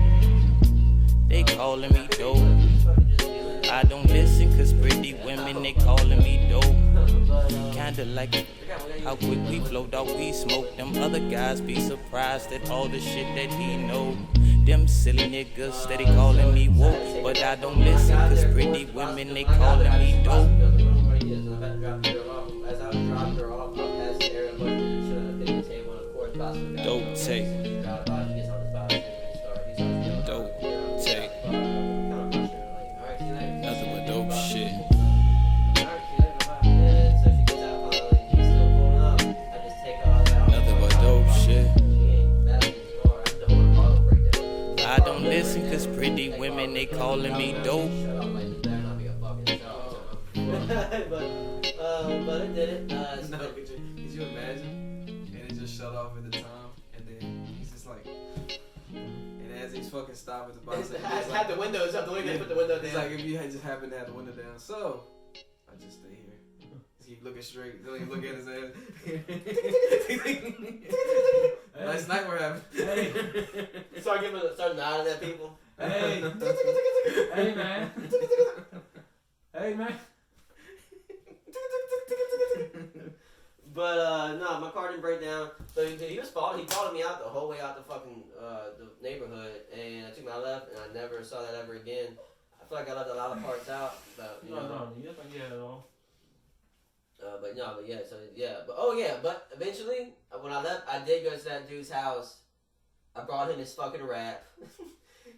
They calling me dope. I don't listen cause pretty women they calling me dope. Kinda like how quick we float out, we smoke. Them other guys be surprised at all the shit that he know. Them silly niggas steady calling me woke, but I don't listen cause pretty women they calling me dope. Dope tape. Dope tape. Nothing but dope shit. Nothing but dope shit. I don't listen cause pretty women they calling me dope. But it did it. No, could you imagine? And it just shut off at the time, and then he's just like, and as he's fucking stopping the bus, had the windows up. The way they put the window down. It's like if you had just happened to have the window down. So I just stay here. Just keep looking straight. Don't even look at his ass. Nice night we're having. Hey. Start nodding at people. Hey. Hey, man. Hey, man. But no, my car didn't break down. So he was following. He followed me out the whole way out the fucking the neighborhood, and I took my left, and I never saw that ever again. I feel like I left a lot of parts out. But, you know. You don't think you had it all. But eventually, when I left, I did go to that dude's house. I brought him his fucking rap.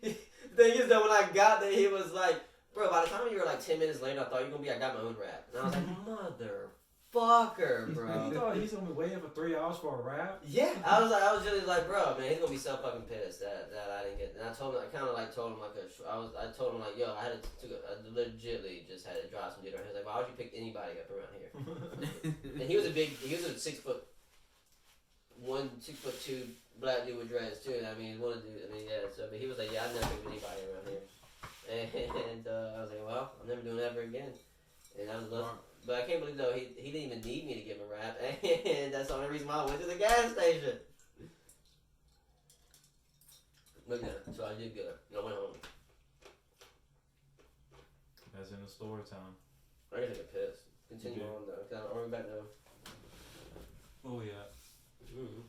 The thing is that when I got there, he was like, bro, by the time you were like 10 minutes later, I thought you were going to be, I got my own rap. And I was like, motherfucker, bro. You thought he's going to be waiting for 3 hours for a rap? Yeah. I was really like, bro, man, he's going to be so fucking pissed that I didn't get it. And I told him, I told him yo, I had to legitly just had to drive some dude around. He was like, why would you pick anybody up around here? And he was a 6'2" black dude with dreads too. I mean, but he was like, yeah, I never picked anybody around here. And I was like, well, I'm never doing that ever again. And I was, but I can't believe though he didn't even need me to give him a rap, and that's the only reason why I went to the gas station. But yeah, so I did good. I went home. That's in the story time. I gotta take a piss. Continue on though, cause I'm already back now. Oh yeah. Mm-hmm.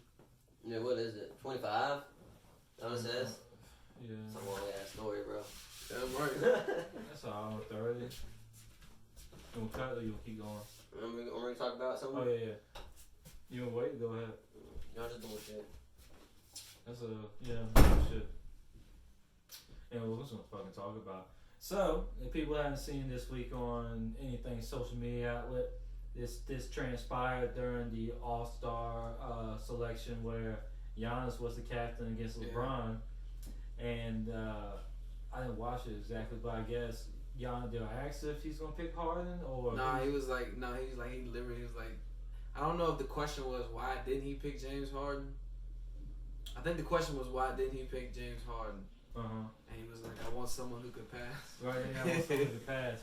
Yeah, what is it? 25? That what it says? Yeah. Some long ass story, bro. Damn right. That's all 30. You gonna cut or you gonna keep going? I'm gonna talk about something. Oh yeah. You gonna wait? Go ahead. Y'all just bullshit. That's bullshit. And we're just gonna fucking talk about. So, if people haven't seen this week on anything social media outlet, this transpired during the All-Star selection where Giannis was the captain against LeBron, and I didn't watch it exactly, but I guess Giannis, did I ask if he's gonna pick Harden or? He was like, I don't know if the question was why didn't he pick James Harden. I think the question was why didn't he pick James Harden. And he was like, I want someone who could pass. Right, I want someone who could pass.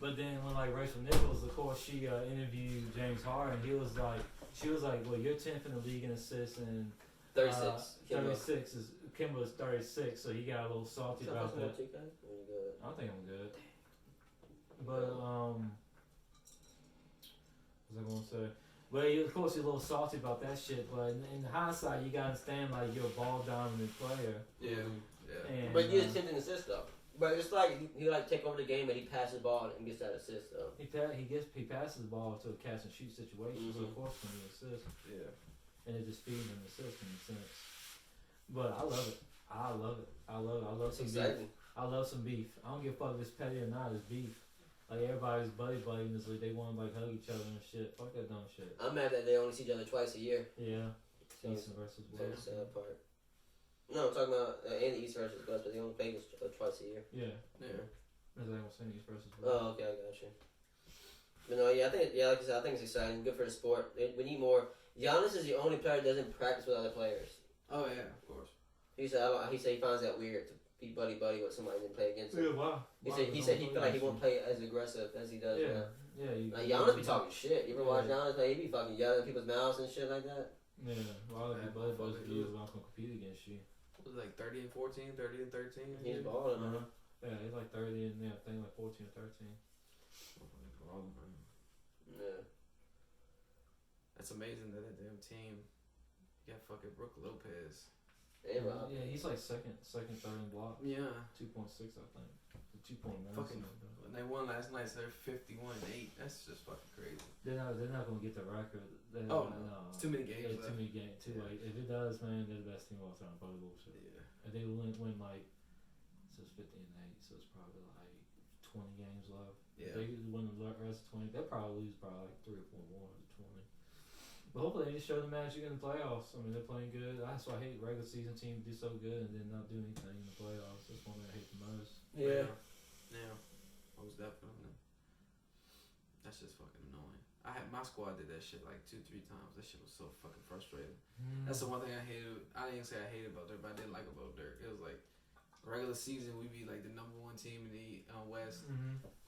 But then when like Rachel Nichols, of course, she interviewed James Harden, she was like, well, you're 10th in the league in assists and 36. 36 is Kimba's 36, so he got a little salty about that. I think I'm good. But what was I gonna say? Well, of course, he's a little salty about that shit. But in hindsight, you gotta understand like you're a ball dominant player. Yeah. And, but you attempted an assist though. But it's like he like take over the game and he passes the ball and gets that assist though. He passes the ball to a catch and shoot situation, so of course it's gonna be an assist. Yeah. And it just feeds him assist in a sense. But I love it. I love some exciting. beef. I love some beef. I don't give a fuck if it's petty or not. It's beef. Like everybody's buddy in this league. They want to like hug each other and shit. Fuck that dumb shit. I'm mad that they only see each other twice a year. Yeah. East versus West. That's the sad part. No, I'm talking about in the East versus West, but they only play twice a year. Yeah. As I was saying, East versus West. Oh, okay, I got you. But no, I think like I said, I think it's exciting. Good for the sport. We need more. Giannis is the only player that doesn't practice with other players. Oh yeah, of course. He said he finds that weird to be buddy with somebody and then play against him. Yeah, wow. He said he feel like he won't play as aggressive as he does now. Yeah. Like Giannis be talking shit. You ever watch Giannis play? He be fucking yelling in people's mouths and shit like that. Yeah, well, I'd be buddy if he was not gonna compete against you. It was like 30 and 14, 30 and 13. He's balling, man. Yeah, he's like 30 and I think like 14 or 13. Yeah. That's amazing that damn team got fucking Brook Lopez. Yeah, he's like second, third in block. Yeah. 2.6, I think. 2.9. Fucking. When they won last night, so they're 51-8. That's just fucking crazy. They're not gonna get the record. No. It's too many games. Too many games. Too late. If it does, man, they're the best team of all time. Probably bullshit. Yeah. And they win like, so it's 50-8, so it's probably like 20 games left. Yeah. If they win the rest of 20, they'll probably lose by like 3 or 4 more to 20. But hopefully they just show the magic in the playoffs. I mean, they're playing good. That's why I hate regular season teams do so good and then not do anything in the playoffs. That's one thing I hate the most. Yeah. Most definitely. That's just fucking annoying. My squad did that shit like 2-3 times. That shit was so fucking frustrating. That's the one thing I hated. I didn't say I hated about Dirk, but I didn't like about Dirk. It was like regular season we'd be like the number 1 team in the West,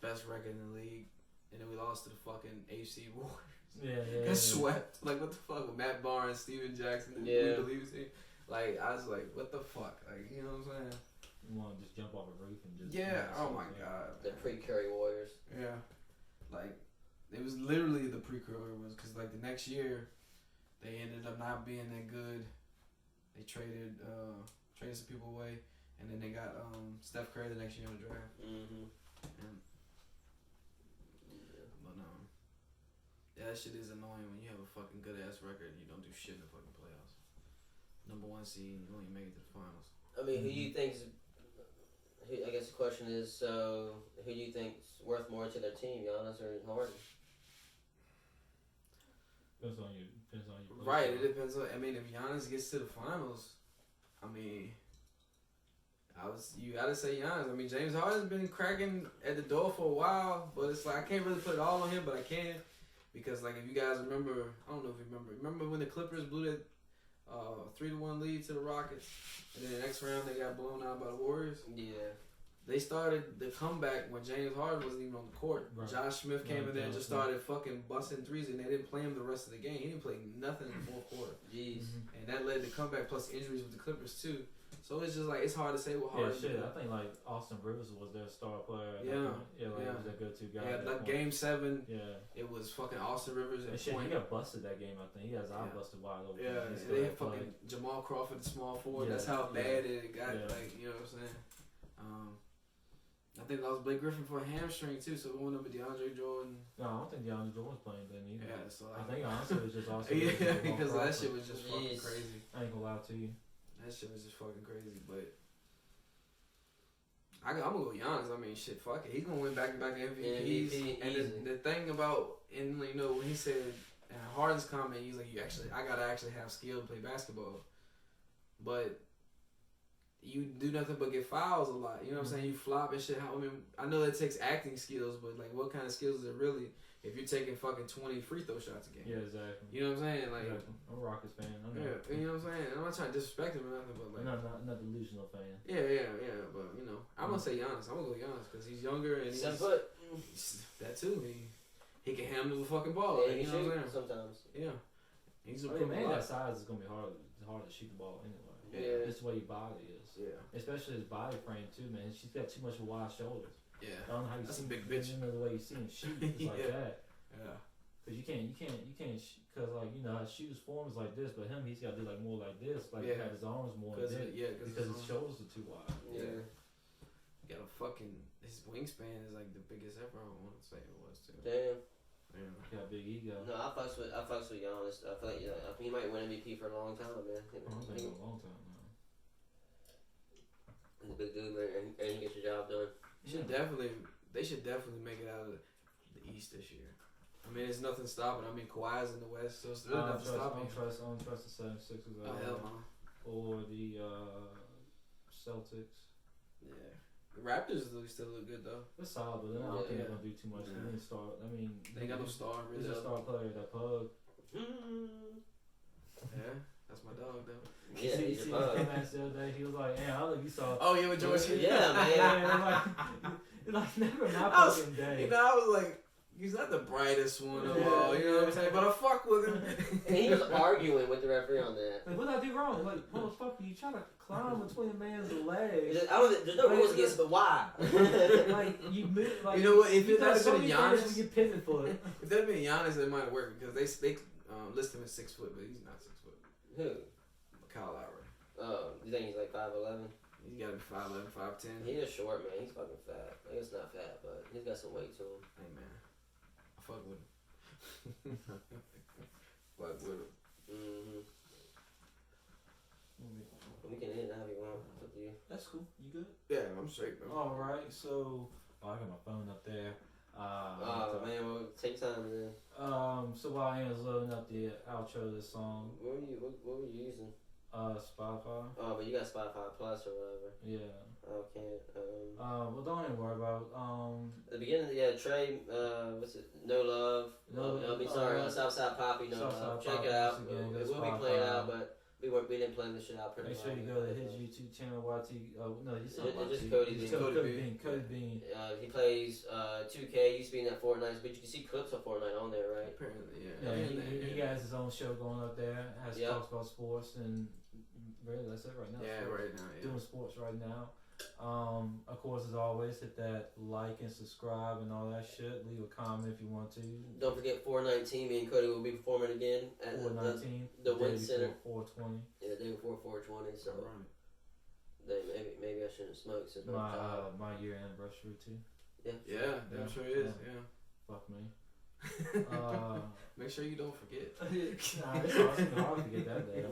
best record in the league, and then we lost to the fucking AFC Warriors. Yeah. Swept. Like what the fuck with Matt Barnes, Steven Jackson, and we believe it. Like I was like, what the fuck? Like you know what I'm saying? You want to just jump off a roof and just... Yeah, oh my god. The pre-Curry Warriors. Yeah. Like, it was literally the pre-Curry ones, because, like, the next year, they ended up not being that good. They traded some people away, and then they got Steph Curry the next year in the draft. But, that shit is annoying when you have a fucking good-ass record and you don't do shit in the fucking playoffs. Number 1 seed, you only make it to the finals. I mean, who do you think's... I guess the question is, so who do you think's worth more to their team, Giannis or Harden? Depends on you. Right, it depends on. I mean, if Giannis gets to the finals, I mean, you gotta say Giannis. I mean, James Harden's been cracking at the door for a while, but it's like I can't really put it all on him, but I can because like if you guys remember, I don't know if you remember when the Clippers blew that 3-1 lead to the Rockets, and then the next round they got blown out by the Warriors. Yeah. They started the comeback when James Harden wasn't even on the court. Right. Josh Smith came in there and just started fucking busting threes, and they didn't play him the rest of the game. He didn't play nothing in the fourth quarter. Jeez. And that led to comeback plus injuries with the Clippers too. So it's just like it's hard to say what Harden. Yeah, shit. I think like Austin Rivers was their star player. He was their go-to guy. Yeah, like Game 7. Yeah. It was fucking Austin Rivers at point. He got busted that game. I think he has eye busted wide open. Yeah, they had fucking Jamal Crawford, the small forward. That's how bad it got. Like you know what I'm saying. I think that was Blake Griffin for a hamstring too, so going up with DeAndre Jordan. No, I don't think DeAndre Jordan was playing then either. Yeah, so I think honestly it was just awesome. Because that shit was just fucking crazy. I ain't gonna lie to you. That shit was just fucking crazy, but I'm gonna go Giannis. I mean, shit, fuck it. He's gonna win back-to-back MVPs. And the thing about, and you know, when he said Harden's comment, he's like, I gotta actually have skill to play basketball, but you do nothing but get fouls a lot. You know what I'm saying? You flop and shit. I mean, I know that takes acting skills, but like, what kind of skills is it really if you're taking fucking 20 free throw shots a game? Yeah, exactly. You know what I'm saying? Like, exactly. I'm a Rockets fan. Yeah, you know what I'm saying? I'm not trying to disrespect him or nothing, but like, I'm not delusional fan. Yeah. But you know, I'm gonna say Giannis. I'm gonna go Giannis because he's younger and 7 foot. That too. He can handle the fucking ball. Yeah, you know what I'm saying? Sometimes. Yeah. He's a man that size is gonna be hard to shoot the ball anyway. Yeah. It's the way your body is. Yeah. Especially his body frame too, man. She's got too much wide shoulders. Yeah. I don't know how you That's see a big bitch. You know the way you see him shoot is like that. Yeah. Cause you can't, cause like you know how shoes forms like this, but him he's got to do like more like this, like have his arms more like this. Because his shoulders are too wide. Yeah. He got a fucking his wingspan is like the biggest ever. I want to say it was too. Damn. Yeah. Got a big ego. No, I fucks with Giannis. I feel like he might win MVP for a long time, man. It's been a long time now. He's a big dude, man, and he gets your job done. They should definitely make it out of the East this year. I mean, there's nothing stopping. I mean, Kawhi's in the West, so there's nothing stopping. I don't trust the 76ers hell no. Or the Celtics. Yeah. The Raptors still look good though. They're solid, but I don't think they're gonna do too much. They didn't start. I mean, they got no star really. There's a star player, that Pug. Yeah, that's my dog though. Yeah, see his comments the other day. He was like, "Man, I don't know if you saw." Oh yeah, with George. Yeah, man. Like never my fucking day. You know, I was like. He's not the brightest one of all, you know what I'm saying? But I fuck with him. And he was arguing with the referee on that. Like, what did I do wrong? Like, motherfucker, you try to climb between a man's legs. There's no rules against it, but why? Like, you move, like, you know what? If it had so been Giannis, you pivot for it. If that had been Giannis, it might have worked because they list him as 6 foot, but he's not 6 foot. Who? Kyle Lowry. Oh, you think he's like 5'11"? He's got to be 5'11", 5'10". He is short, man. He's fucking fat. I guess not fat, but he's got some weight to him. Hey, man. I fuck with him. Fuck with him. Mm-hmm. We can end it now if you want. It's up to you. That's cool. You good? Yeah, I'm straight, bro. All right. So, I got my phone up there. Man, well, take time then. So while I was loading up the outro of this song. What were you using? Spotify. Oh, but you got Spotify Plus or whatever. Yeah. Okay. Well, don't even worry about. The beginning, Trey. What's it? No Love. Southside Poppy. No Love. Check it out. It will be played out, but we didn't plan this shit out pretty much. Make sure you go to his YouTube channel. It's just Cody Bean. Cody Bean. He plays 2K. Used to be in that Fortnite, but you can see clips of Fortnite on there, right? Apparently, yeah. He has his own show going up there. Talks about sports and really that's it right now. Yeah, sports. right now. Yeah. Doing sports right now. Of course, as always, hit that like and subscribe and all that shit. Leave a comment if you want to. Don't forget 419. Me and Cody will be performing again at 419. The Win Center. 420. Yeah, the day before 420. So maybe I shouldn't smoke since my year anniversary too. Yeah, that sure is. Yeah. Fuck me. Make sure you don't forget. It's hard to forget that day.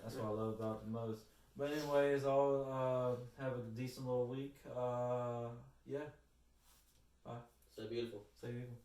That's what I love about the most. But anyways, I'll have a decent little week. Yeah. Bye. Stay beautiful. Stay beautiful.